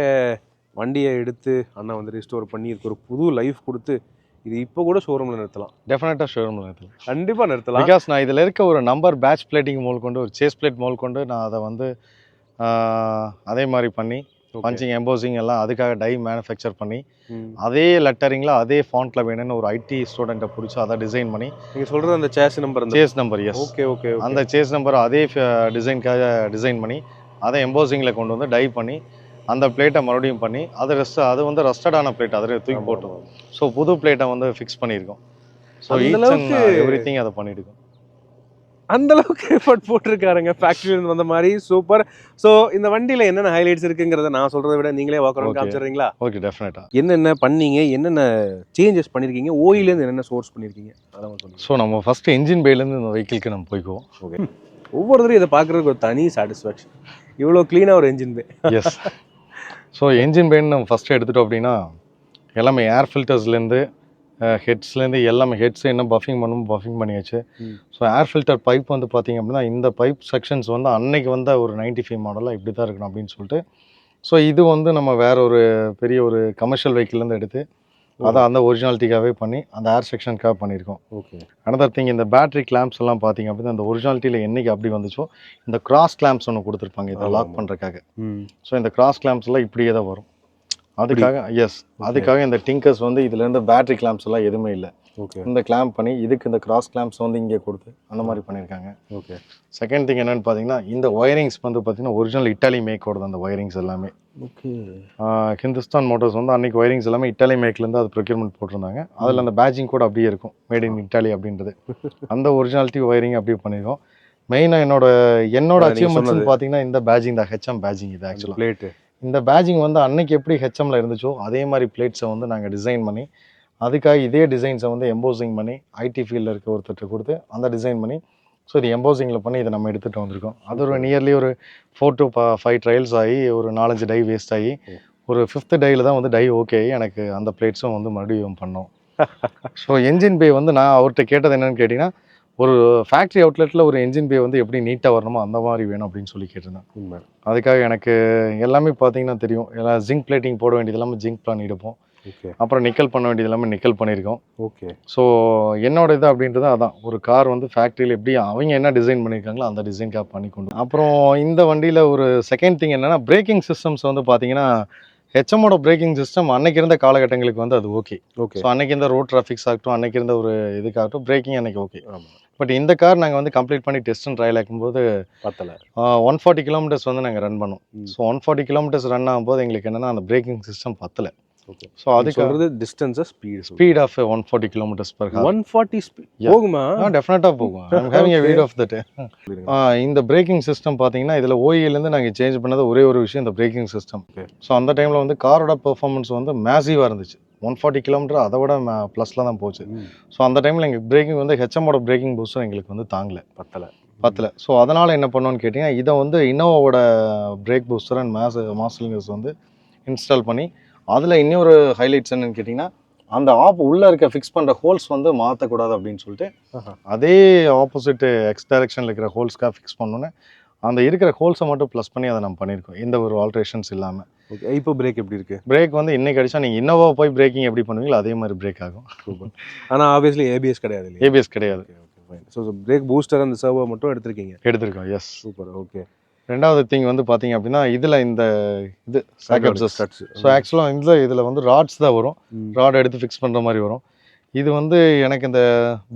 வண்டியை எடுத்து அண்ணா வந்து ரெஸ்டோர் பண்ணி இதுக்கு ஒரு புது லைஃப் கொடுத்து இது இப்போ கூட ஷோரூமில் நிறுத்தலாம். டெஃபினட்டாக ஷோரூமில் நிறுத்தலாம், கண்டிப்பாக நிறுத்தலாம். பிகாஸ் நான் இதில் இருக்க ஒரு நம்பர் பேட்ச் பிளேட்டிங் மோல் கொண்டு ஒரு சேஸ் பிளேட் மோல் கொண்டு நான் அதை வந்து அதே மாதிரி பண்ணி பஞ்சிங் எம்போசிங் எல்லாம் அதுக்காக டை மேனுஃபேக்சர் பண்ணி அதே லெட்டரிங்கில் அதே ஃபாண்ட்டில் வேணும்னு ஒரு ஐடி ஸ்டூடெண்ட்டை பிடிச்சி அதை டிசைன் பண்ணி. நீங்கள் சொல்கிறது அந்த chassis number? Chassis number, yes. Okay. அந்த சேஸ் நம்பர் அதே டிசைனுக்காக டிசைன் பண்ணி அதை எம்போசிங்கில் கொண்டு வந்து டை பண்ணி அந்த பிளேட்டை மறுபடியும் பண்ணி அது வந்து ரஸ்டடான பிளேட் அதில் தூக்கி போட்டோம். ஸோ புது பிளேட்டை வந்து ஃபிக்ஸ் பண்ணியிருக்கோம். ஸோ ஈச் அண்ட் எவ்ரிதிங் அதை பண்ணியிருக்கோம். அந்த அளவுக்கு எஃபர்ட் போட்டிருக்காருங்க ஃபேக்டரியிலேருந்து வந்த மாதிரி. சூப்பர். ஸோ இந்த வண்டியில் என்னென்ன ஹைலைட்ஸ் இருக்குங்கிறத நான் சொல்கிறத விட நீங்களே வாக் அரவுண்ட் காமிச்சிடுறீங்களா? ஓகே, டெஃபினட்டாக. என்னென்ன பண்ணீங்க, என்னென்ன சேஞ்சஸ் பண்ணியிருக்கீங்க, ஓயிலேருந்து என்னென்ன சோர்ஸ் பண்ணியிருக்கீங்க அதெல்லாம் சொல்லுங்கள். ஸோ நம்ம ஃபஸ்ட்டு என்ஜின் பேலேருந்து இந்த வெஹிக்கிளுக்கு நம்ம போய்க்குவோம். ஓகே. ஒவ்வொருத்தரும் இதை பார்க்குறதுக்கு ஒரு தனி சாட்டிஸ்ஃபேக்ஷன். இவ்வளோ க்ளீனாக ஒரு என்ஜின் பே. எஸ். ஸோ என்ஜின் பேன்னு நம்ம ஃபஸ்ட்டு எடுத்துட்டோம் அப்படின்னா எல்லாமே ஏர் ஃபில்டர்ஸ்லேருந்து ஹெட்ஸ்லேருந்து எல்லாமே, ஹெட்ஸ் என்ன பஃபிங் பண்ணணும் பஃபிங் பண்ணியாச்சு. ஸோ ஏர் ஃபில்டர் பைப் வந்து பார்த்திங்க அப்படின்னா இந்த பைப் செக்ஷன்ஸ் வந்து அன்னைக்கு வந்த ஒரு 95 மாடலாக இப்படி தான் இருக்கணும் அப்படின்னு சொல்லிட்டு, ஸோ இது வந்து நம்ம வேற ஒரு பெரிய ஒரு கமர்ஷியல் வெஹிக்கிள்லேருந்து எடுத்து அதை அந்த ஒரிஜினாலிட்டிக்காகவே பண்ணி அந்த ஏர் செக்ஷனுக்காக பண்ணியிருக்கோம். ஓகே. அனதர் திங், இந்த பேட்டரி கிளாம்ப்ஸ் எல்லாம் பார்த்திங்க அப்படின்னா அந்த ஒரிஜினாலிட்டியில் என்றைக்கு அப்படி வந்துச்சோ இந்த கிராஸ் கிளாம்ப்ஸ் ஒன்று கொடுத்துருப்பாங்க இதை லாக் பண்ணுறதுக்காக. ஸோ இந்த கிராஸ் கிளாம்ப்ஸ் எல்லாம் இப்படியே தான் வரும். அதுக்காக அதுக்காக இந்த டிங்கர்ஸ் வந்து இதுலேருந்து பேட்டரி கிளாம்ப்ஸ் எல்லாம் எதுவுமே இல்லை. ஓகே. இந்த கிளாம்ப் பண்ணி இதுக்கு இந்த கிராஸ் கிளாம்ப்ஸ் வந்து இங்கே கொடுத்து அந்த மாதிரி பண்ணியிருக்காங்க. ஓகே. செகண்ட் திங் என்னென்னு பார்த்தீங்கன்னா இந்த ஒயரிங்ஸ் வந்து பார்த்தீங்கன்னா ஒரிஜினல் இட்டாலி மேக்கோட அந்த ஒயரிங்ஸ் எல்லாமே. ஓகே. ஹிந்துஸ்தான் மோட்டர்ஸ் வந்து அன்றைக்கி ஒயரிங்ஸ் எல்லாமே இட்டாலி மேக்லேருந்து அது ப்ரொக்யூர்மெண்ட் போட்டிருந்தாங்க. அதில் அந்த பேட்சிங் கூட அப்படியே இருக்கும், மேட் இன் இட்டாலி அப்படின்றது. அந்த ஒரிஜினாலிட்டி ஒயரிங் அப்படியே பண்ணியிருக்கோம். மெயினாக என்னோட அச்சீவ்மெண்ட்ஸ்னு பார்த்தீங்கன்னா இந்த பேட்சிங் தான், ஹெச்எம் பேட்சிங். இது ஆக்சுவலாக பிளேட்டு இந்த பேட்சிங் வந்து அன்னைக்கு எப்படி ஹெச்எம்ல இருந்துச்சோ அதே மாதிரி பிளேட்ஸை வந்து நாங்கள் டிசைன் பண்ணி அதுக்காக இதே டிசைன்ஸை வந்து எம்போசிங் பண்ணி ஐடி ஃபீல்டில் இருக்க ஒருத்தர் கொடுத்து அந்த டிசைன் பண்ணி ஸோ இது எம்போசிங்கில் பண்ணி இதை நம்ம எடுத்துகிட்டு வந்திருக்கோம். அது ஒரு நியர்லி ஒரு 4 to 5 ட்ரையல்ஸ் ஆகி ஒரு 4-5 டை வேஸ்ட் ஆகி ஒரு 5th டையில் தான் வந்து டை ஓகே ஆகி எனக்கு அந்த பிளேட்ஸும் வந்து மறுபடியும் பண்ணோம். ஸோ என்ஜின் பே வந்து நான் அவர்கிட்ட கேட்டது என்னென்னு கேட்டிங்கன்னா ஒரு ஃபேக்ட்ரி அவுட்லெட்டில் ஒரு என்ஜின் பே வந்து எப்படி நீட்டாக வரணுமோ அந்த மாதிரி வேணும் அப்படின்னு சொல்லி கேட்டிருந்தேன். அதுக்காக எனக்கு எல்லாமே பார்த்தீங்கன்னா தெரியும், எல்லாம் ஜிங்க் பிளேட்டிங் போட வேண்டியது எல்லாமே ஜிங்க் பிளான் எடுப்போம். ஓகே. அப்புறம் நிக்கல் பண்ண வேண்டியது எல்லாமே நிக்கல் பண்ணியிருக்கோம். ஓகே. ஸோ என்னோட இது அப்படின்றது அதான், ஒரு கார் வந்து ஃபேக்ட்ரியில் எப்படி அவங்க என்ன டிசைன் பண்ணியிருக்காங்களோ அந்த டிசைன்காக பண்ணி கொண்டு. அப்புறம் இந்த வண்டியில் ஒரு செகண்ட் திங் என்னென்னா பிரேக்கிங் சிஸ்டம்ஸ் வந்து பார்த்தீங்கன்னா ஹெச்எம்மோட பிரேக்கிங் சிஸ்டம் அன்னைக்கு இருந்த காலகட்டங்களுக்கு வந்து அது ஓகே. ஓகே. ஸோ அன்னைக்கு இருந்த ரோட் டிராஃபிக்ஸ் ஆகட்டும், அன்னைக்கு இருந்த ஒரு இதுக்காகட்டும் பிரேக்கிங் அன்னைக்கு ஓகே. பட் இந்த கார் நாங்கள் வந்து கம்ப்ளீட் பண்ணி டெஸ்ட் அண்ட் ட்ரையல் ஆக்கும்போது பத்தலை. 140 கிலோமீட்டர்ஸ் வந்து நாங்கள் ரன் பண்ணோம். ஸோ 140 கிலோமீட்டர்ஸ் ரன் ஆகும்போது எங்களுக்கு என்னென்னா அந்த பிரேக்கிங் சிஸ்டம் பத்தலை. ஓகே. ஸோ அதுக்கு distance speed of 140 kilometres per hour. 140 speed போகுமா? டெஃபினட்டாக போகும். I'm having a video of that. இந்த பிரேக்கிங் சிஸ்டம் பார்த்தீங்கன்னா இதில் ஓஇலேருந்து நாங்கள் சேஞ்ச் பண்ணது ஒரே ஒரு விஷயம், இந்த பிரேக்கிங் சிஸ்டம். ஸோ அந்த டைமில் வந்து காரோட பெர்ஃபார்மன்ஸ் வந்து மேசிவாக இருந்துச்சு. 140 கிலோமீட்டர் அதை விட ப்ளஸில் தான் போச்சு. ஸோ அந்த டைமில் எங்கள் பிரேக்கிங் வந்து ஹெச்எம்மோட பிரேக்கிங் பூஸ்டர் எங்களுக்கு வந்து தாங்கலை, பத்தலை. ஸோ அதனால் என்ன பண்ணோன்னு கேட்டிங்கன்னா இதை வந்து இன்னோவாவோட பிரேக் பூஸ்டர் அண்ட் மாஸ்லிங்கர்ஸ் வந்து இன்ஸ்டால் பண்ணி அதில் இன்னொரு ஹைலைட்ஸ் என்னன்னு கேட்டிங்கன்னா அந்த உள்ளே இருக்க ஃபிக்ஸ் பண்ணுற ஹோல்ஸ் வந்து மாற்றக்கூடாது அப்படின்னு சொல்லிட்டு அதே ஆப்போசிட் எக்ஸ் டைரக்ஷனில் இருக்கிற ஹோல்ஸ்க்காக ஃபிக்ஸ் பண்ணோன்னே அந்த இருக்கிற ஹோல்ஸை மட்டும் ப்ளஸ் பண்ணி அதை நம்ம பண்ணியிருக்கோம், எந்த ஒரு ஆல்ட்ரேஷன்ஸ் இல்லாமல். ஓகே. இப்போ பிரேக் எப்படி இருக்குது? பிரேக் வந்து இன்னைக்கு அடிச்சா நீங்கள் இன்னோவா போய் பிரேக்கிங் எப்படி பண்ணுவீங்களோ அதே மாதிரி பிரேக் ஆகும். சூப்பர். ஆனால் ஆப்வியஸ்லி ஏபிஎஸ் கிடையாது. ஏபிஎஸ் கிடையாது. ஸோ பிரேக் பூஸ்டர் அந்த சர்வர் மட்டும் எடுத்திருக்கோம். எஸ். சூப்பர். ஓகே. ரெண்டாவது திங் வந்து பார்த்தீங்க அப்படின்னா இதில் இந்த இது சாக்கப்ஸஸ். ஸோ ஆக்சுவலாக இதில் வந்து ராட்ஸ் தான் வரும், ராட் எடுத்து ஃபிக்ஸ் பண்ணுற மாதிரி வரும். இது வந்து எனக்கு இந்த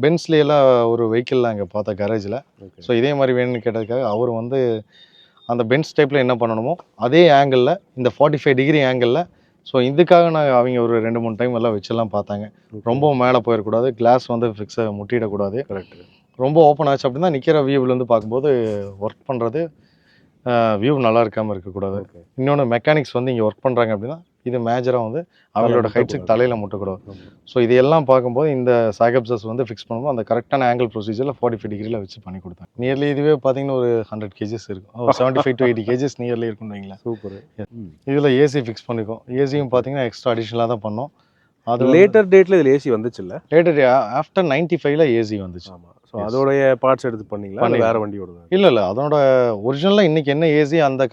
பென்ஸ்லேயெல்லாம் ஒரு வெஹிக்கிள் அங்கே பார்த்த கேரேஜில். ஸோ இதே மாதிரி வேணும்னு கேட்டதுக்காக அவர் வந்து அந்த பென்ஸ் டைப்பில் என்ன பண்ணணுமோ அதே ஆங்கிளில் இந்த 45 டிகிரி ஆங்கிளில். ஸோ இதுக்காக நான் அவங்க ஒரு 2-3 டைம் எல்லாம் வச்செல்லாம் பார்த்தாங்க. ரொம்ப மேலே போயிடக்கூடாது, கிளாஸ் வந்து ஃபிக்ஸை முட்டிடக்கூடாது. கரெக்ட். ரொம்ப ஓப்பன் ஆச்சு அப்படின்னா நிற்கிற வியூவிலேருந்து பார்க்கும்போது ஒர்க் பண்ணுறது வியூ நல்லா இருக்காமல் இருக்கக்கூடாது. இன்னொன்று மெக்கானிக்ஸ் வந்து இங்கே ஒர்க் பண்ணுறாங்க அப்படின்னா இது மேஜராக வந்து அவங்களோட ஹைட்ஸுக்கு தலையில் முட்டக்கூடாது. ஸோ இதெல்லாம் பார்க்கும்போது இந்த சாகப்ஸஸ் வந்து ஃபிக்ஸ் பண்ணும்போது அந்த கரெக்டான ஆங்கிள் ப்ரொசீஜரில் 45 டிகிரியில் வச்சு பண்ணி கொடுத்தாங்க. நியர்லி இதுவே பார்த்தீங்கன்னா ஒரு 100 kgs இருக்கும், 75 to 80 kgs நியர்லி இருக்குன்னு வைங்களேன். சூப்பர். இதில் ஏசி ஃபிக்ஸ் பண்ணியிருக்கோம். ஏசியும் பார்த்தீங்கன்னா எக்ஸ்ட்ரா அடிஷ்னலாக தான் பண்ணோம். அது லேட்டர் டேட்டில் இதில் ஏசி வந்துச்சு இல்லை? லேட்டர் ஆஃப்டர் 95ல் ஏசி வந்துச்சு. ஆமாம். ஸோ அதோடைய பார்ட்ஸ் எடுத்து பண்ணீங்களா வேறு வண்டியோட? இல்லை அதோட ஒரிஜினலாக இன்றைக்கி என்ன ஏசி அந்த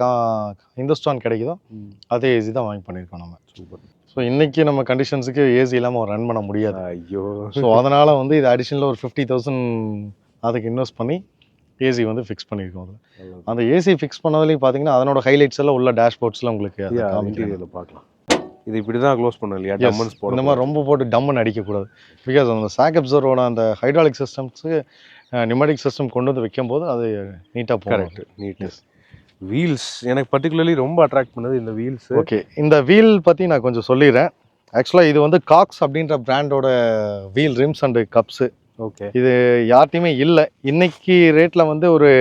இந்துஸ்தான் கிடைக்குதோ அதே ஏசி தான் வாங்கி பண்ணியிருக்கோம் நம்ம. சூப்பர். ஸோ இன்றைக்கி நம்ம கண்டிஷன்ஸுக்கு ஏசி இல்லாமல் ரன் பண்ண முடியாது. ஐயோ. ஸோ அதனால் வந்து இது அடிஷ்னலாக ஒரு 50,000 அதுக்கு இன்வெஸ்ட் பண்ணி ஏசி வந்து ஃபிக்ஸ் பண்ணியிருக்கோம். அதில் அந்த ஏசி ஃபிக்ஸ் பண்ணதுலேயும் பார்த்தீங்கன்னா அதனோட ஹைலைட்ஸ் எல்லாம் உள்ள டேஷ்போர்ட்ஸில் உங்களுக்கு இன்டீரியரில் பார்க்கலாம். இது இப்படி தான் க்ளோஸ் பண்ணணும் இல்லையா? டம்மன்ஸ் போட இந்த மாதிரி ரொம்ப போட்டு டம்மன் அடிக்கக்கூடாது. பிகாஸ் அந்த சாக் அப்சர்வோட அந்த ஹைட்ராலிக் சிஸ்டம்ஸுக்கு நியூமேட்டிக் சிஸ்டம் கொண்டு வந்து வைக்கும்போது அது நீட்டாக போகும். கரெக்ட். நீட்னஸ். வீல்ஸ் எனக்கு பர்டிகுலர்லி ரொம்ப அட்ராக்ட் பண்ணது இந்த வீல்ஸ். ஓகே. இந்த வீல் பற்றி நான் கொஞ்சம் சொல்லிடுறேன். ஆக்சுவலாக இது வந்து காக்ஸ் அப்படின்ற பிராண்டோட wheel rims and cups. Okay. இது யார்ட்டையுமே இல்லை இன்னைக்கு ரேட்டில் வந்து ஒரு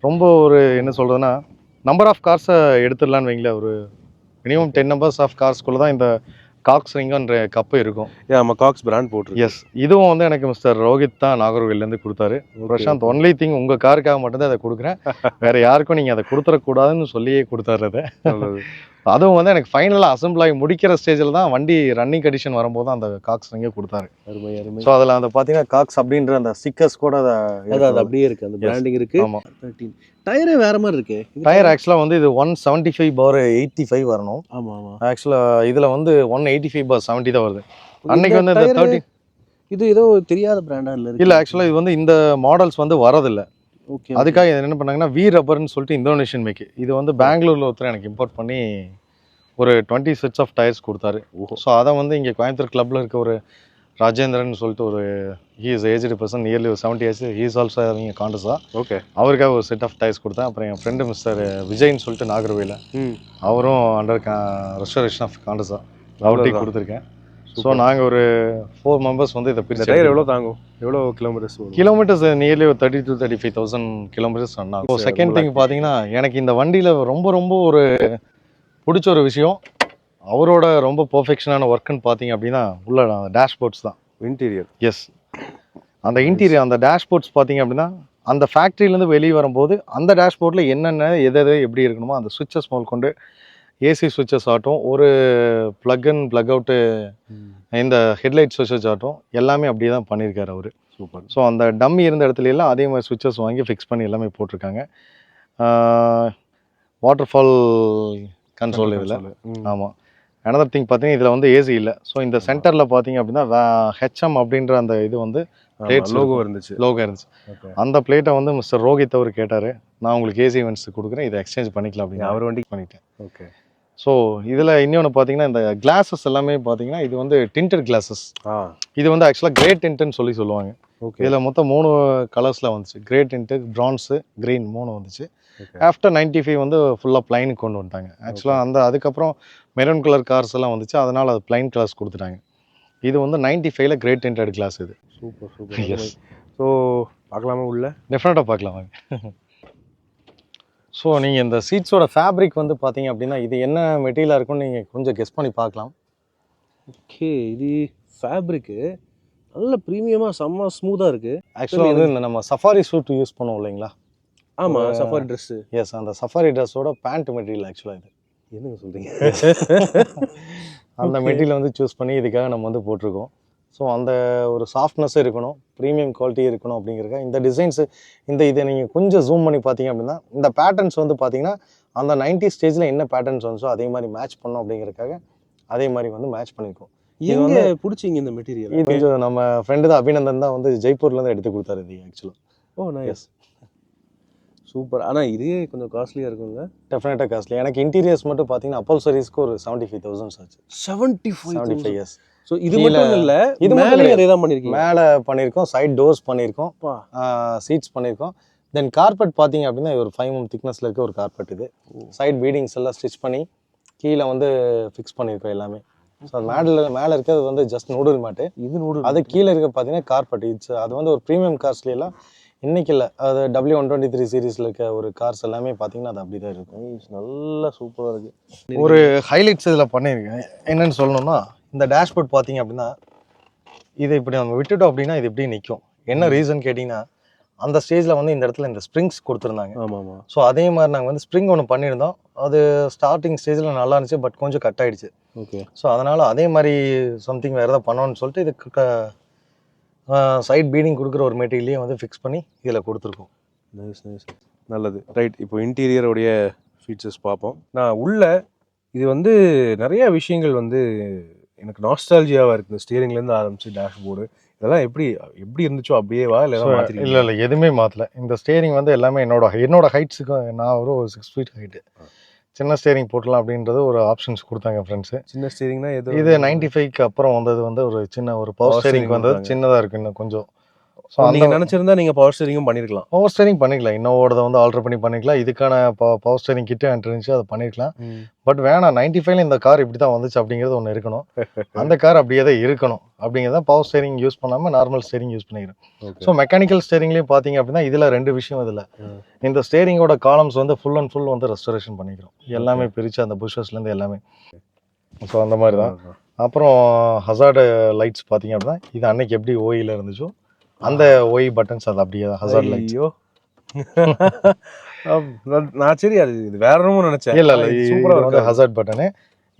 ரொம்ப ஒரு என்ன சொல்கிறதுன்னா நம்பர் ஆஃப் கார்ஸை எடுத்துடலான்னு வைங்களேன். ஒரு மினிமம் 10 நம்பர்ஸ் ஆஃப் கார்ஸ்குள்ளே தான் இந்த காக்ஸ் ரிங்குன்ற கப்பு இருக்கும். நம்ம காக்ஸ் பிராண்ட் போட்டுருக்கு. எஸ், இதுவும் வந்து எனக்கு மிஸ்டர் ரோஹித் தான் நாகர்கோவிலேருந்து கொடுத்தாரு. பிரசாந்த் ஒன்லி திங் உங்கள் காருக்காக மட்டும்தான் அதை கொடுக்குறேன், வேற யாருக்கும் நீங்கள் அதை கொடுத்துடக்கூடாதுன்னு சொல்லியே கொடுத்தாரு அதை. அதுவும் வந்து எனக்கு ஃபைனலாக அசம்பிள் ஆகி முடிக்கிற ஸ்டேஜில் தான் வண்டி ரன்னிங் கண்டிஷன் வரும்போது அந்த காக்ஸ் ரிங்கே கொடுத்தாரு. அருமை அருமை. ஸோ அதில் அந்த பார்த்தீங்கன்னா காக்ஸ் அப்படின்ற அந்த ஸ்டிக்கர்ஸ் கூட அதை அது அப்படியே இருக்குது, அந்த பிராண்டிங் இருக்குது. ஆமாம். 13 டயரே வேற மாதிரி இருக்கு. டயர் ஆக்சுவலாக வந்து இது 175/85 வரணும். ஆமாம் ஆமாம். ஆக்சுவலாக இதில் வந்து 185/70 தான் வருது. அன்னைக்கு வந்து இந்த 30 இது ஏதோ தெரியாத பிராண்டா இல்லை ஆக்சுவலாக இது வந்து இந்த மாடல்ஸ் வந்து வரதில்லை. ஓகே. அதுக்காக இது என்ன பண்ணாங்கன்னா வி ரப்பர்னு சொல்லிட்டு இந்தோனேஷியன் மேக். இது வந்து பெங்களூரில் ஒருத்தர் எனக்கு இம்போர்ட் பண்ணி ஒரு 20 செட்ஸ் ஆஃப் டயர்ஸ் கொடுத்தாரு. ஸோ அதை வந்து இங்கே கோயம்புத்தூர் கிளப்பில் இருக்க ஒரு ராஜேந்திரன் சொல்லிட்டு ஒரு he is aged person, nearly ஒரு 70 years. He is also having Contessa. Okay. அவருக்காக ஒரு செட் ஆஃப் டயர்ஸ் கொடுத்தேன். அப்புறம் என் ஃப்ரெண்டு மிஸ்டர் விஜய்ன்னு சொல்லிட்டு நாகர்வேல, அவரும் அண்டர் ரெஸ்டரேஷன் ஆஃப் காண்டஸா, அவர்கிட்ட கொடுத்துருக்கேன். ஸோ நாங்கள் ஒரு 4 மெம்பர்ஸ் வந்து இதை பிரிச்சு. டயர் எவ்வளோ தாங்கும், எவ்வளோ கிலோமீட்டர்ஸ்? கிலோமீட்டர்ஸ் நியர்லி ஒரு 30,000 to 35,000 கிலோமீட்டர்ஸ் ரன் ஆகும். செகண்ட் திங் பார்த்தீங்கன்னா எனக்கு இந்த வண்டியில் ரொம்ப ரொம்ப ஒரு பிடிச்ச ஒரு விஷயம், அவரோட ரொம்ப பர்ஃபெக்ஷனான ஒர்க்குன்னு பார்த்தீங்க அப்படின்னா உள்ள டேஷ்போர்ட்ஸ் தான். இன்டீரியர். எஸ், அந்த இன்டீரியர் அந்த டேஷ்போர்ட்ஸ் பார்த்தீங்க அப்படின்னா அந்த ஃபேக்ட்ரியிலேருந்து வெளியே வரும்போது அந்த டேஷ்போர்ட்டில் என்னென்ன எது எப்படி இருக்கணுமோ அந்த சுவிட்சஸ் முதல் கொண்டு ஏசி சுவிட்சஸ் ஆகட்டும், ஒரு ப்ளக் இன் ப்ளக் அவுட்டு, இந்த ஹெட்லைட் சுவிட்சஸ் ஆகட்டும், எல்லாமே அப்படியே தான் பண்ணியிருக்காரு அவர். சூப்பர். ஸோ அந்த டம்மி இருந்த இடத்துல எல்லாம் அதே மாதிரி சுவிட்சஸ் வாங்கி ஃபிக்ஸ் பண்ணி எல்லாமே போட்டிருக்காங்க. வாட்டர் ஃபால் கண்ட்ரோல் இதில். ஆமாம். அனதர் திங் பார்த்தீங்கன்னா இதில் வந்து ஏசி இல்லை. ஸோ இந்த சென்டரில் பார்த்தீங்க அப்படின்னா ஹெச்எம் அப்படின்ற அந்த இது வந்து பிளேட்ஸ் லோகோ இருந்துச்சு. அந்த பிளேட்டை வந்து மிஸ்டர் ரோஹித் அவர் கேட்டார், நான் உங்களுக்கு ஏசி வென்ட்ஸ் கொடுக்குறேன், இதை எக்ஸ்சேஞ்ச் பண்ணிக்கலாம் அப்படின்னு அவர் வண்டி பண்ணிட்டேன். ஓகே. ஸோ இதில் இன்னொன்று பார்த்தீங்கன்னா இந்த கிளாஸஸ் எல்லாமே பார்த்தீங்கன்னா இது வந்து டிண்டட் கிளாஸஸ். இது வந்து ஆக்சுவலாக கிரே டிண்ட்னு சொல்லுவாங்க. ஓகே. இதில் மொத்தம் 3 கலர்ஸில் வந்துச்சு, கிரே டிண்ட்டு, ப்ரான்ஸு, க்ரீன் 3 வந்துச்சு. ஆஃப்டர் 95 வந்து ஃபுல்லாக பிளைனுக்கு கொண்டு வந்துட்டாங்க. ஆக்சுவலாக அதுக்கப்புறம் மெரூன் கலர் கார்ஸ் எல்லாம் வந்துச்சு, அதனால் அது பிளைன் கிளாஸ் கொடுத்துட்டாங்க. இது வந்து 95ல் கிரே டிண்டட் கிளாஸ் இது. Super super. எஸ். ஸோ பார்க்கலாமா உள்ள? டெஃபினட்டாக பார்க்கலாம் வாங்க. ஸோ நீங்கள் இந்த சீட்ஸோட ஃபேப்ரிக் வந்து பார்த்தீங்க அப்படின்னா இது என்ன மெட்டீரியலாக இருக்குன்னு நீங்கள் கொஞ்சம் கெஸ் பண்ணி பார்க்கலாம். ஓகே. இது ஃபேப்ரிக்கு நல்ல ப்ரீமியமாக செம்ம ஸ்மூத்தாக இருக்குது. ஆக்சுவலாக வந்து இந்த நம்ம சஃபாரி சூட் யூஸ் பண்ணுவோம் இல்லைங்களா? ஆமாம், சஃபாரி ட்ரெஸ்ஸு. எஸ், அந்த சஃபாரி ட்ரெஸ்ஸோட பேண்ட் மெட்டீரியல் ஆக்சுவலாக இது. என்னங்க சொல்கிறீங்க? அந்த மெட்டீரியல் வந்து சூஸ் பண்ணி இதுக்காக நம்ம வந்து போட்டிருக்கோம். ஸோ அந்த ஒரு சாஃப்ட்னஸ் இருக்கணும், ப்ரீமியம் குவாலிட்டி இருக்கணும் அப்படிங்கிறக்க இந்த டிசைன்ஸு இதை நீங்கள் கொஞ்சம் ஜூம் பண்ணி பார்த்தீங்க அப்படின்னா இந்த பேட்டர்ன்ஸ் வந்து பார்த்தீங்கன்னா அந்த 90 ஸ்டேஜில் என்ன பேட்டர்ன்ஸ் வந்துச்சோ அதே மாதிரி மேட்ச் பண்ணோம் அப்படிங்கிறதுக்காக அதே மாதிரி வந்து மேட்ச் பண்ணியிருக்கோம். இது வந்து பிடிச்சிங்க இந்த மெட்டீரியல்? இது கொஞ்சம் நம்ம ஃப்ரெண்டு தான் அபிநந்தன் தான் வந்து ஜெய்ப்பூர்லேருந்து எடுத்து கொடுத்தாரு இது ஆக்சுவலாக. ஓ நைஸ். சூப்பர். ஆனால் இதே கொஞ்சம் காஸ்ட்லியாக இருக்குங்க. டெஃபினட்டாக காஸ்ட்லி. எனக்கு இன்டீரியர்ஸ் மட்டும் பார்த்தீங்கன்னா அப்பல்சரிஸ்க்கு ஒரு 75,000 ஆச்சு. 75,000. எஸ். ஸோ இது மட்டும் இல்லை, இது மேலே அதே தான் பண்ணியிருக்கீங்க? மேலே பண்ணியிருக்கோம், சைட் டோர்ஸ் பண்ணியிருக்கோம், சீட்ஸ் பண்ணியிருக்கோம். தென் கார்பெட் பார்த்தீங்க அப்படின்னா ஒரு 5 mm திக்னஸில் இருக்க ஒரு கார்பெட். இது சைட் பீடிங்ஸ் எல்லாம் ஸ்டிச் பண்ணி கீழே வந்து ஃபிக்ஸ் பண்ணியிருக்கோம் எல்லாமே. ஸோ மேலே இருக்கிறது வந்து ஜஸ்ட் நூடுல் மேட்டு. இது நூடுல். அது கீழே இருக்க பார்த்தீங்கன்னா கார்பெட். அது வந்து ஒரு ப்ரீமியம் கார்ஸ்லாம் இன்றைக்கி இல்லை, அது W123 சீரீஸில் இருக்க ஒரு கார்ஸ் எல்லாமே பார்த்தீங்கன்னா அது அப்படி தான் இருக்கும். நல்லா சூப்பராக இருக்குது. ஒரு ஹைலைட்ஸ் இதில் பண்ணியிருக்கேன் என்னென்னு சொல்லணும்னா, இந்த டேஷ்போர்ட் பார்த்தீங்க அப்படின்னா இதை இப்படி நம்ம விட்டுட்டோம் அப்படின்னா இது எப்படி நிற்கும். என்ன ரீசன் கேட்டிங்கன்னா அந்த ஸ்டேஜில் வந்து இந்த இடத்துல இந்த ஸ்ப்ரிங்ஸ் கொடுத்துருந்தாங்க. ஆமாம். ஸோ அதே மாதிரி நாங்கள் வந்து ஸ்ப்ரிங் ஒன்று பண்ணியிருந்தோம். அது ஸ்டார்டிங் ஸ்டேஜில் நல்லா இருந்துச்சு, பட் கொஞ்சம் கட் ஆகிடுச்சு. ஓகே. ஸோ அதனால் அதே மாதிரி சம்திங் வேறு எதாவது பண்ணோன்னு சொல்லிட்டு இதுக்கு சைட் பீடிங் கொடுக்குற ஒரு மெட்டீரியலையும் வந்து ஃபிக்ஸ் பண்ணி இதில் கொடுத்துருக்கோம். Nice nice. நல்லது. ரைட். இப்போ இன்டீரியருடைய ஃபீச்சர்ஸ் பார்ப்போம். நான் உள்ள இது வந்து நிறைய விஷயங்கள் வந்து எனக்கு நாஸ்டாலஜியாவாக இருக்குது. இந்த ஸ்டியரிங்லேருந்து ஆரம்பிச்சு டேஷ்போர்டு இதெல்லாம் எப்படி இருந்துச்சோ அப்படியேவா இல்லை? இல்லை எதுவுமே மாற்றலை. இந்த ஸ்டியரிங் வந்து எல்லாமே என்னோட ஹைட்ஸுக்கு நான் ஒரு 6 feet ஹைட்டு. சின்ன ஸ்டியரிங் போட்டலாம் அப்படின்றது ஒரு ஆப்ஷன்ஸ் கொடுத்தாங்க ஃப்ரெண்ட்ஸு. சின்ன ஸ்டியரிங்னா இது 95க்கு அப்புறம் வந்தது வந்து ஒரு சின்ன ஒரு பவர் ஸ்டியரிங் வந்தது. சின்னதாக இருக்குது, இன்னும் கொஞ்சம் ஸோ நீங்க நினைச்சிருந்தா நீங்க பவர் ஸ்டீரிங்கும் பண்ணிருக்கலாம். பவர் ஸ்டேரிங் பண்ணிக்கலாம், இன்னோவோடதை வந்து ஆல்டர் பண்ணி பண்ணிக்கலாம். இதுக்கான பவர் ஸ்டேரிங் கிட்டே இருந்துச்சு, அதை பண்ணிருக்கலாம். பட் வேணாம், 95ல இந்த கார் இப்படி தான் வந்துச்சு அப்படிங்கிறது ஒன்று இருக்கணும். அந்த கார் அப்படியே தான் இருக்கணும் அப்படிங்கிறத பவர் ஸ்டேரிங் யூஸ் பண்ணாமல் நார்மல் ஸ்டேரிங் யூஸ் பண்ணிக்கிறேன். ஸோ மெக்கானிக்கல் ஸ்டேரிங்லேயும் பார்த்தீங்க அப்படின்னா இதில் 2 விஷயம். இதில் இந்த ஸ்டேரிங்கோட காலம்ஸ் வந்து ஃபுல் அண்ட் ஃபுல் வந்து ரெஸ்டோரேஷன் பண்ணிக்கிறோம், எல்லாமே பிரித்து அந்த புஷஸ்லேருந்து எல்லாமே. ஸோ அந்த மாதிரி தான். அப்புறம் ஹசார்டு லைட்ஸ் பார்த்தீங்க அப்படின்னா இது அன்னைக்கு எப்படி ஓயில இருந்துச்சோ அந்த ஒய் பட்டன்ஸ் அது அப்படியே தான் ஹசார்ட் லைட்ஸ். ஐயோ நான் சரி அது இது வேற என்னமோ நினைச்சேன். இல்லை சூப்பராக வந்து ஹசார்ட் பட்டனு.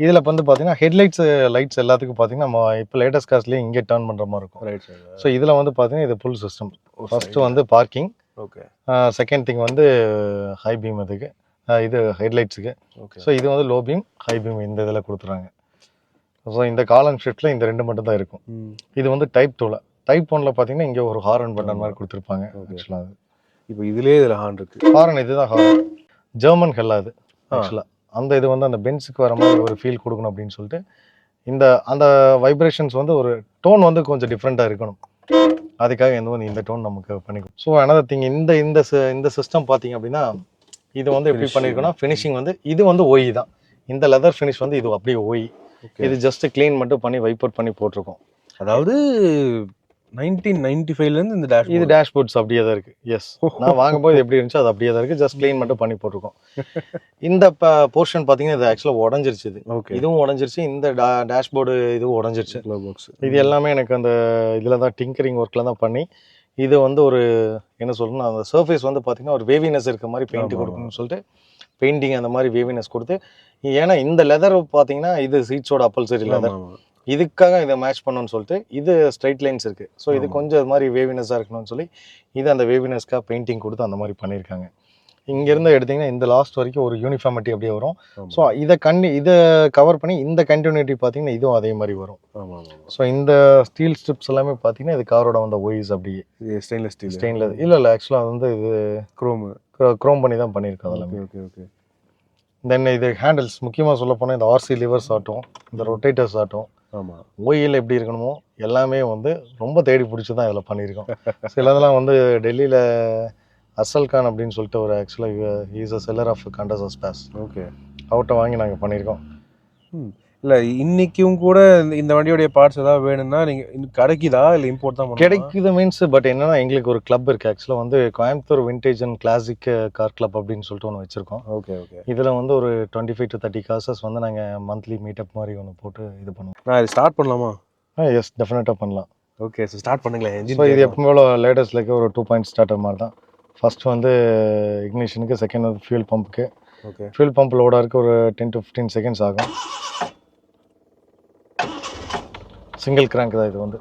இதில் வந்து பார்த்தீங்கன்னா ஹெட்லைட்ஸ் லைட்ஸ் எல்லாத்துக்கும் பார்த்தீங்கன்னா நம்ம இப்போ லேட்டஸ்ட் கார்ஸ்லேயே இங்கே டர்ன் பண்ணுற மாதிரி இருக்கும். ரைட். ஸோ இதில் வந்து பார்த்தீங்கன்னா இது ஃபுல் சிஸ்டம். ஃபர்ஸ்ட்டு வந்து பார்க்கிங், ஓகே. செகண்ட் திங் வந்து ஹை பீம், இதுக்கு இது ஹெட்லைட்ஸுக்கு. ஸோ இது வந்து லோ பீம், ஹை பீம் இந்த இதில் கொடுத்துறாங்க. ஸோ இந்த காலம் ஷிஃப்ட்டில் இந்த 2 மட்டும் தான் இருக்கும். இது வந்து டைப் 2ல. டைப் 1ல பார்த்தீங்கன்னா இங்கே ஒரு ஹாரன் பட்டன் மாதிரி கொடுத்துருப்பாங்க. ஆக்சுவலாக அது இப்போ இதுலேயே இதில் ஹார்ன் இருக்கு. ஹாரன் இதுதான் ஹாரன், ஜெர்மன் ஹெல்லா இது ஆக்சுவலாக. அந்த இது வந்து அந்த பென்ஸுக்கு வர மாதிரி ஒரு ஃபீல் கொடுக்கணும் அப்படின்னு சொல்லிட்டு இந்த அந்த வைப்ரேஷன்ஸ் வந்து ஒரு டோன் வந்து கொஞ்சம் டிஃப்ரெண்ட்டாக இருக்கணும், அதுக்காக இந்த டோன் நமக்கு பண்ணிக்கும். ஸோ another thing, இந்த சிஸ்டம் பார்த்தீங்க அப்படின்னா இது வந்து எப்படி பண்ணியிருக்கோன்னா ஃபினிஷிங் வந்து இது வந்து ஒய் தான். இந்த லெதர் ஃபினிஷ் வந்து இது அப்படியே ஒய். இது ஜஸ்ட் க்ளீன் மட்டும் பண்ணி வைப்பர் பண்ணி போட்டிருக்கோம். அதாவது 1995ல இருந்து இந்த இது டேஷ்போர்ட்ஸ் அப்படியே தான் இருக்கு. எஸ், நான் வாங்கும்போது எப்படி இருந்துச்சு அது அப்படியே தான் இருக்கு, ஜஸ்ட் க்ளீன் மட்டும் பண்ணி போட்டிருக்கோம். இந்த போர்ஷன் பார்த்தீங்கன்னா இது ஆக்சுவலாக உடஞ்சிருச்சு. இது இதுவும் உடஞ்சிருச்சு, இந்த டேஷ்போர்டு இதுவும் உடஞ்சிருச்சு. இது எல்லாமே எனக்கு அந்த இதில் தான் டிங்கரிங் ஒர்க்கில் தான் பண்ணி இது வந்து ஒரு என்ன சொல்லணும்னா அந்த சர்ஃபேஸ் வந்து பார்த்தீங்கன்னா ஒரு வேவினஸ் இருக்க மாதிரி பெயிண்ட் கொடுக்கணும்னு சொல்லிட்டு பெயிண்டிங் அந்த மாதிரி வேவினஸ் கொடுத்து. ஏன்னா இந்த லெதர் பார்த்தீங்கன்னா இது சீட்ஸோட அப்பல்சரி லெதர், இதுக்காக இதை மேட்ச் பண்ணணும்னு சொல்லிட்டு இது ஸ்ட்ரைட் லைன்ஸ் இருக்குது. ஸோ இது கொஞ்சம் இது மாதிரி வேவினஸாக இருக்கணும்னு சொல்லி இது அந்த வேவினஸ்க்காக பெயிண்டிங் கொடுத்து அந்த மாதிரி பண்ணியிருக்காங்க. இங்கேருந்து எடுத்திங்கன்னா இந்த லாஸ்ட் வரைக்கும் ஒரு யூனிஃபார்மிட்டி அப்படியே வரும். ஸோ இதை கவர் பண்ணி இந்த கண்டினியூட்டி பார்த்தீங்கன்னா இதுவும் அதே மாதிரி வரும். ஸோ இந்த ஸ்டீல் ஸ்ட்ரிப்ஸ் எல்லாமே பார்த்தீங்கன்னா இது காரோட வந்த ஒய்ஸ் அப்படியே ஸ்டெயின்லெஸ் இல்லை ஆக்சுவலாக வந்து இது க்ரோம் பண்ணி தான் பண்ணியிருக்கோம் அதெல்லாமே. ஓகே. தென் இது ஹேண்டில்ஸ் முக்கியமாக சொல்ல போனால் இந்த ஆர்சி லிவர்ஸ் ஆகட்டும், இந்த ரொட்டேட்டர்ஸ் ஆகட்டும், ஓயில் எப்படி இருக்கணுமோ எல்லாமே வந்து ரொம்ப தேடி பிடிச்சி தான் இதில் பண்ணியிருக்கோம். சிலதெல்லாம் வந்து டெல்லியில் அசல் கான் அப்படின்னு சொல்லிட்டு ஒரு ஆக்சுவலாக is a seller of Contessa spares. Okay, அவர்கிட்ட வாங்கி நாங்கள் பண்ணியிருக்கோம். இல்லை இன்னைக்கும் கூட இந்த வண்டியோடைய பார்ட்ஸ் ஏதாவது வேணும்னா நீங்கள் கிடைக்குதா இல்லை இம்போர்ட் தான் கிடைக்குது மீன்ஸ்? பட் என்னன்னா எங்களுக்கு ஒரு கிளப் இருக்குது ஆக்சுவலாக வந்து Coimbatore vintage and classic car club அப்படின்னு சொல்லிட்டு ஒன்று வச்சுருக்கோம். ஓகே. இதில் வந்து ஒரு 25 to 30 காசஸ் வந்து நாங்கள் மந்த்லி மீட்டப் மாதிரி ஒன்று போட்டு இது பண்ணுவோம். நான் இது ஸ்டார்ட் பண்ணலாமா? எஸ், டெஃபினட்டாக பண்ணலாம். ஓகே, ஸோ ஸ்டார்ட் பண்ணுங்களேன். ஸோ இது எப்போ லேட்டஸ்ட்ல இருக்க ஒரு 2 பாயிண்ட் ஸ்டார்டர் மாதிரி தான். ஃபர்ஸ்ட் வந்து இக்னிஷனுக்கு, செகண்ட் வந்து ஃபியூல் பம்புக்கு. ஓகே, ஃபியூல் பம்ப் லோடாக இருக்க ஒரு 10 to 15 செகண்ட்ஸ் ஆகும். சிங்கிள் கிராங்க் தான் இது வந்து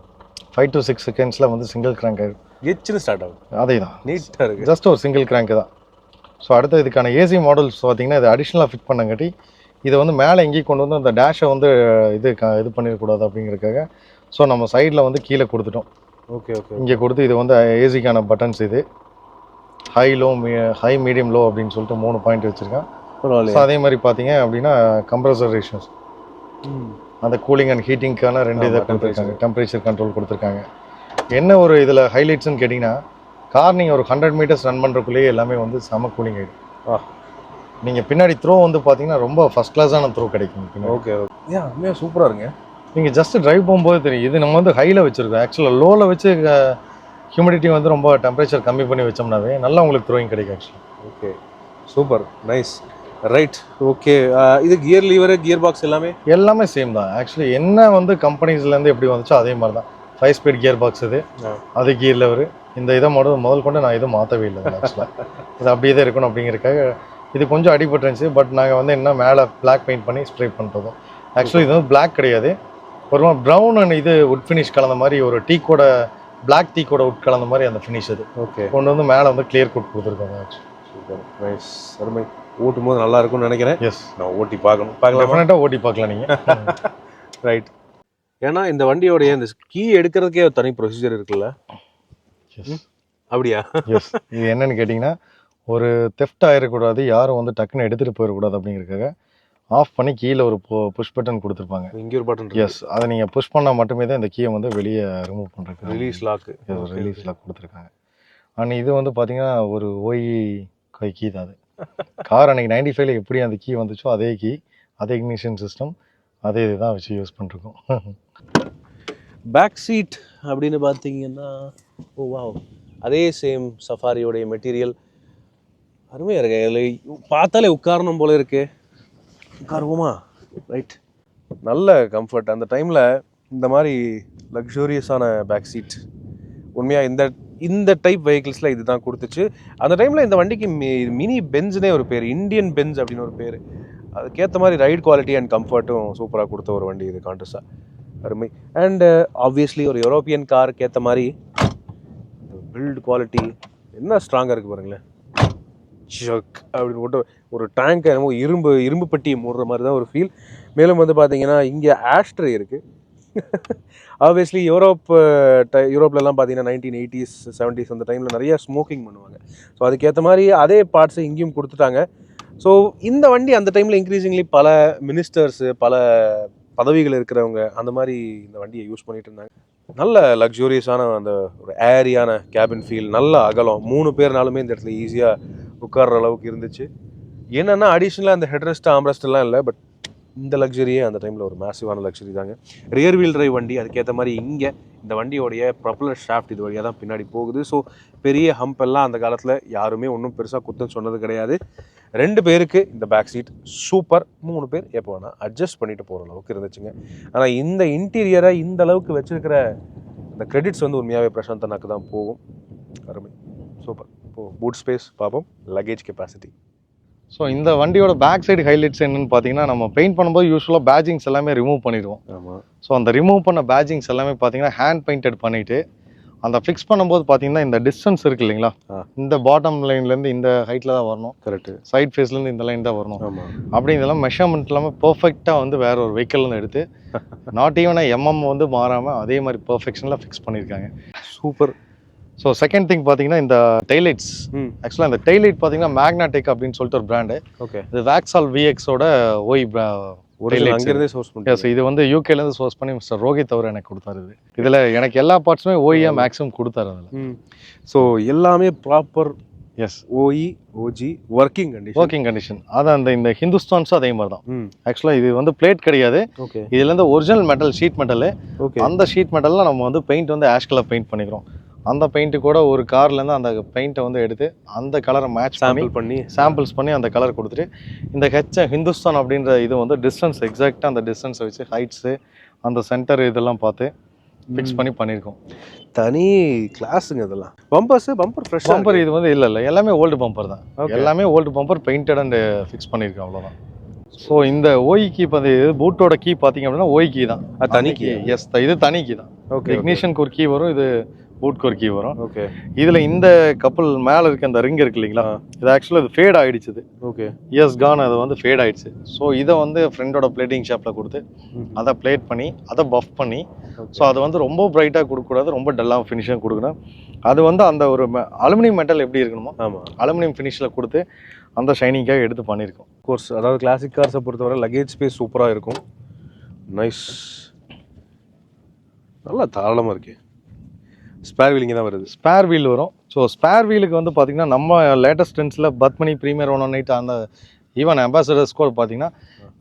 5 to 6 செகண்ட்ஸில் வந்து சிங்கிள் கிராங்க் ஆகிடும். எச்சுன்னு ஸ்டார்ட் ஆகும். அதே தான், நீட்டாக இருக்குது, ஜஸ்ட் ஒரு சிங்கிள் கிராங்க் தான். ஸோ அடுத்து இதுக்கான ஏசி மாடல்ஸ் பார்த்தீங்கன்னா இது அடிஷ்னலாக ஃபிட் பண்ணங்காட்டி இதை வந்து மேலே எங்கேயும் கொண்டு வந்து அந்த டேஷை வந்து இது பண்ணிடக்கூடாது அப்படிங்கிறதுக்காக ஸோ நம்ம சைடில் வந்து கீழே கொடுத்துட்டோம். ஓகே, இங்கே கொடுத்து இது வந்து ஏசிக்கான பட்டன்ஸ், இது ஹை மீடியம் லோ அப்படின்னு சொல்லிட்டு 3 பாயிண்ட் வச்சுருக்கேன். ஸோ அதே மாதிரி பார்த்தீங்க அப்படின்னா கம்ப்ரஸர் ரேஷியோஸ், அந்த கூலிங் அண்ட் ஹீட்டிங்க்கான 2 இதை கொடுத்துருக்காங்க, டெம்பரேச்சர் கண்ட்ரோல் கொடுத்துருக்காங்க. என்ன ஒரு இதில் ஹைலைட்ஸ்ன்னு கேட்டிங்கன்னா கார் நீங்கள் ஒரு 100 மீட்டர்ஸ் ரன் பண்ணுறக்குள்ளேயே எல்லாமே வந்து செம கூலிங் ஆகிடும். நீங்கள் பின்னாடி த்ரோ வந்து பார்த்தீங்கன்னா ரொம்ப ஃபஸ்ட் கிளாஸான த்ரோ கிடைக்கும். ஓகே, உண்மையாக சூப்பராக இருங்க. நீங்கள் ஜஸ்ட் டிரைவ் போகும்போது தெரியும். இது நம்ம வந்து ஹையில் வச்சுருக்கோம், ஆக்சுவலாக லோவில் வச்சு ஹியூமிடிட்டி வந்து ரொம்ப டெம்பரேச்சர் கம்மி பண்ணி வச்சோம்னாவே நல்லா உங்களுக்கு த்ரோயிங் கிடைக்கும் actually. Okay, super, nice, right. Okay, இது கியர் லீவர், கியர் பாக்ஸ் எல்லாமே சேம் தான். ஆக்சுவலி என்ன வந்து கம்பெனிஸ்லேருந்து எப்படி வந்துச்சோ அதே மாதிரி தான். 5 ஸ்பீட் கியர் பாக்ஸ் அது கியர் லெவர். இந்த இதை முதல் கொண்டு நான் எதுவும் மாற்றவே இல்லை ஆக்சுவலாக. இது அப்படியே தான் இருக்கணும் அப்படிங்கிறதுக்காக. இது கொஞ்சம் அடிபட்டுருந்துச்சு, பட் நாங்கள் வந்து என்ன மேலே பிளாக் பெயிண்ட் பண்ணி ஸ்ப்ரே பண்ணுறதும். ஆக்சுவலி இது வந்து பிளாக் கிடையாது, ஒரு மாதிரி ப்ரௌன் அண்ட் இது உட் ஃபினிஷ் கலந்த மாதிரி, ஒரு டீக்கோட பிளாக் டீக்கோட உட் கலந்த மாதிரி அந்த ஃபினிஷ் அது. ஓகே, கொண்டு வந்து மேலே வந்து கிளியர் கோட் கொடுத்துருக்காங்க. சூப்பர், நைஸ், அருமை. ஓட்டும் போது நல்லா இருக்கும்னு நினைக்கிறேன். எஸ், நான் ஓட்டி பார்க்கலாம். டெஃபினட்டாக ஓட்டி பார்க்கலாம் நீங்கள். ரைட். ஏன்னா இந்த வண்டியோடைய இந்த கீ எடுக்கிறதுக்கே ஒரு தனி ப்ரொசீஜர் இருக்குல்ல? அப்படியா? எஸ், இது என்னன்னு கேட்டிங்கன்னா ஒரு தெஃப்ட் ஆகிடக்கூடாது, யாரும் வந்து டக்குன்னு எடுத்துகிட்டு போயிடக்கூடாது அப்படிங்கிறதுக்காக ஆஃப் பண்ணி கீழே ஒரு புஷ் பட்டன் கொடுத்துருப்பாங்க. இங்கே ஒரு பட்டன். எஸ், அதை நீங்கள் புஷ் பண்ணால் மட்டுமே தான் இந்த கீயை வந்து வெளியே ரிமூவ் பண்ணுறதுக்கு ரிலீஸ் லாக்கு. ரிலீஸ் லாக் கொடுத்துருக்காங்க. அண்ட் இது வந்து பார்த்தீங்கன்னா ஒரு OE கீ தான் அது. கார் அன்றைக்கி 95ல எப்படி அந்த கீ வந்துச்சோ அதே கீ, அதே இக்னிஷன் சிஸ்டம், அதே இதுதான் வச்சு யூஸ் பண்ணிருக்கோம். பேக் சீட் அப்படின்னு பார்த்தீங்கன்னா ஓ வாவ், அதே சேம் சஃபாரியோடைய மெட்டீரியல் அருமையாக இருக்கு. அதில் பார்த்தாலே உட்காரணும் போல இருக்கு. உட்காருவோமா? ரைட். நல்ல கம்ஃபர்ட். அந்த டைமில் இந்த மாதிரி லக்ஸூரியஸான பேக் சீட் உண்மையாக இந்த டைப் வெஹிக்கிள்ஸில் இது தான் கொடுத்துச்சு. அந்த டைமில் இந்த வண்டிக்கு மினி பென்ஸ்னே ஒரு பேர், இந்தியன் பென்ஸ் அப்படின்னு ஒரு பேர். அதுக்கேற்ற மாதிரி ரைட் குவாலிட்டி அண்ட் கம்ஃபர்ட்டும் சூப்பராக கொடுத்த ஒரு வண்டி இது காண்டஸாக. அருமை. அண்டு ஆப்வியஸ்லி ஒரு யூரோப்பியன் காருக்கு ஏற்ற மாதிரி பில்ட் குவாலிட்டி என்ன ஸ்ட்ராங்காக இருக்குது பாருங்களேன். ஷக் அப்படின்னு போட்டு ஒரு டேங்க் என்னமோ இரும்பு பெட்டி மூடுற மாதிரி தான் ஒரு ஃபீல். மேலும் வந்து பார்த்தீங்கன்னா இங்கே ஆஷ்ட்ரே இருக்குது. ஆப்வியஸ்லி யூரோப்லலாம் பார்த்தீங்கன்னா 1980s 70s அந்த டைமில் நிறையா ஸ்மோக்கிங் பண்ணுவாங்க. ஸோ அதுக்கேற்ற மாதிரி அதே பார்ட்ஸை இங்கேயும் கொடுத்துட்டாங்க. ஸோ இந்த வண்டி அந்த டைமில் இன்க்ரீசிங்லி பல மினிஸ்டர்ஸு, பல பதவிகள் இருக்கிறவங்க அந்த மாதிரி இந்த வண்டியை யூஸ் பண்ணிட்டு இருந்தாங்க. நல்ல லக்ஸூரியஸான அந்த ஒரு ஏரியான கேபின் ஃபீல், நல்ல அகலம், 3 பேர்னாலுமே இந்த இடத்துல ஈஸியாக உட்கார்ற அளவுக்கு இருந்துச்சு. என்னென்னா அடிஷ்னலாக அந்த ஹெட்ரெஸ்ட் ஆம்ரெஸ்ட்லாம் இல்லை, பட் இந்த லக்ஸரியே அந்த டைமில் ஒரு மேசிவான லக்ஸரி தாங்க. ரியர் வீல் டிரைவ் வண்டி, அதுக்கேற்ற மாதிரி இங்கே இந்த வண்டியோடைய ப்ரொப்பலர் ஷாஃப்ட் இது வழியாக தான் பின்னாடி போகுது. ஸோ பெரிய ஹம்ப் எல்லாம் அந்த காலத்தில் யாருமே ஒன்றும் பெருசாக குத்தம் சொன்னது கிடையாது. 2 பேருக்கு இந்த பேக் சீட் சூப்பர். 3 பேர் எப்போ வேணால் அட்ஜஸ்ட் பண்ணிட்டு போகிற அளவுக்கு இருந்துச்சுங்க. ஆனால் இந்த இன்டீரியரை இந்த அளவுக்கு வச்சிருக்கிற இந்த கிரெடிட்ஸ் வந்து உண்மையாகவே பிரசாந்த் அண்ணாக்கு தான் போகும். அருமை, சூப்பர். இப்போது பூட் ஸ்பேஸ் பார்ப்போம், லக்கேஜ் கெப்பாசிட்டி. ஸோ இந்த வண்டியோட பேக் சைடு ஹைலைட்ஸ் என்னன்னு பார்த்தீங்கன்னா, நம்ம பெயிண்ட் பண்ணும்போது யூஸ்வலாக பேஜிங்ஸ் எல்லாமே ரிமூவ் பண்ணிடுவோம். ஆமாம். ஸோ அந்த ரிமூவ் பண்ண பேஜிங்ஸ் எல்லாமே பார்த்தீங்கன்னா ஹேண்ட் பெயிண்டட் பண்ணிவிட்டு அந்த ஃபிக்ஸ் பண்ணும்போது பார்த்தீங்கன்னா இந்த டிஸ்டன்ஸ் இருக்குது இல்லைங்களா, இந்த பாட்டம் லைன்லேருந்து இந்த ஹைட்டில் தான் வரணும். கரெக்டு. சைட் ஃபேஸ்லேருந்து இந்த லைன் தான் வரணும். ஆமாம். அப்படி இதெல்லாம் மெஷர்மெண்ட் இல்லாமல் பர்ஃபெக்டாக வந்து வேற ஒரு வெஹிக்கிள்லேருந்து எடுத்து நாட் ஈவனாக வந்து மாறாமல் அதே மாதிரி பர்ஃபெக்ஷனில் ஃபிக்ஸ் பண்ணியிருக்காங்க. சூப்பர். ஸோ செகண்ட் திங் பார்த்தீங்கன்னா இந்த டெய்லைட்ஸ். ஆக்சுவலாக இந்த டெய்லைட் பார்த்தீங்கன்னா மேக்னாடெக் அப்படின்னு சொல்லிட்டு ஒரு பிராண்டு. ஓகே. இது வேக்ஸால் VXோட அங்கிருந்தே சோர்ஸ் பண்ணி. இது வந்து யூகேலேருந்து சோர்ஸ் பண்ணி மிஸ்டர் ரோஹித் அவர் எனக்கு கொடுத்தாரு. இதில் எனக்கு எல்லா பார்ட்ஸுமே OEM மேக்ஸிமம் கொடுத்தாரு அதில். ஸோ எல்லாமே proper. Yes, OG working condition. அதான் இந்த ஹிந்துஸ்தான்ஸும் அதே மாதிரி தான். ஆக்சுவலாக இது வந்து பிளேட் கிடையாது. ஓகே. இதுலேருந்து original metal, sheet metal. Okay. அந்த ஷீட் மெட்டலில் நம்ம வந்து பெயிண்ட் வந்து ஆஷ் கலர் பெயிண்ட் பண்ணிக்கிறோம். அந்த பெயிண்ட்டு கூட ஒரு கார்லேருந்து அந்த பெயிண்ட்டை வந்து எடுத்து அந்த கலரை மேட்ச் சாம்பிள்ஸ் பண்ணி அந்த கலர் கொடுத்துட்டு இந்த ஹிந்துஸ்தான் அப்படின்ற இது வந்து டிஸ்டன்ஸ் எக்ஸாக்டாக அந்த டிஸ்டன்ஸை வச்சு ஹைட்ஸு அந்த சென்டர் இதெல்லாம் பார்த்து ஃபிக்ஸ் பண்ணியிருக்கோம். தனி கிளாஸுங்க இதெல்லாம். பம்பர் ஃப்ரெஷ் பம்பர் இது வந்து இல்லை எல்லாமே ஓல்டு பம்பர் தான். எல்லாமே old bumper painted and fix பண்ணியிருக்கோம், அவ்வளோதான். ஸோ இந்த OE கீ பூட்டோட கீ பார்த்தீங்க அப்படின்னா OE கீ தான், தனி கீ. எஸ், இது தனி கீ தான். ஓகே. இக்னிஷனுக்கு ஒரு கீ வரும், இது பூட்க்கு ஒரு கீ வரும். ஓகே. இதில் இந்த கப்பல் மேலே இருக்க அந்த ரிங் இருக்கு இல்லைங்களா, இது ஆக்சுவலாக இது ஃபேட் ஆகிடுச்சு. ஓகே. இயர்ஸ் கான் அது வந்து ஃபேட் ஆகிடுச்சு. ஸோ இதை வந்து ஃப்ரெண்டோட பிளேட்டிங் ஷாப்பில் கொடுத்து அதை பிளேட் பண்ணி அதை பஃப் பண்ணி, ஸோ அது வந்து ரொம்ப பிரைட்டாக கொடுக்கக்கூடாது, ரொம்ப டல்லாக ஃபினிஷாக கொடுக்கணும். அது வந்து அந்த ஒரு அலுமினியம் மெட்டல் எப்படி இருக்கணுமோ அலுமினியம் ஃபினிஷில் கொடுத்து அந்த ஷைனிங்காக எடுத்து பண்ணியிருக்கோம். கோர்ஸ் அதாவது கிளாசிக் கார்ஸை பொறுத்தவரை லக்கேஜ் ஸ்பேஸ் சூப்பராக இருக்கும். நைஸ், நல்லா தாராளமாக இருக்கு. ஸ்பேர் வீல் இங்கே தான் வருது. ஸ்பேர் வீல் வரும். ஸோ ஸ்பேர் வீலுக்கு வந்து பார்த்தீங்கன்னா நம்ம லேட்டஸ்ட் ட்ரெண்ட்ஸில் பத்மினி ப்ரீமியர் 118 அந்த ஈவன் அம்பாசடர் ஸ்கோர் பார்த்தீங்கன்னா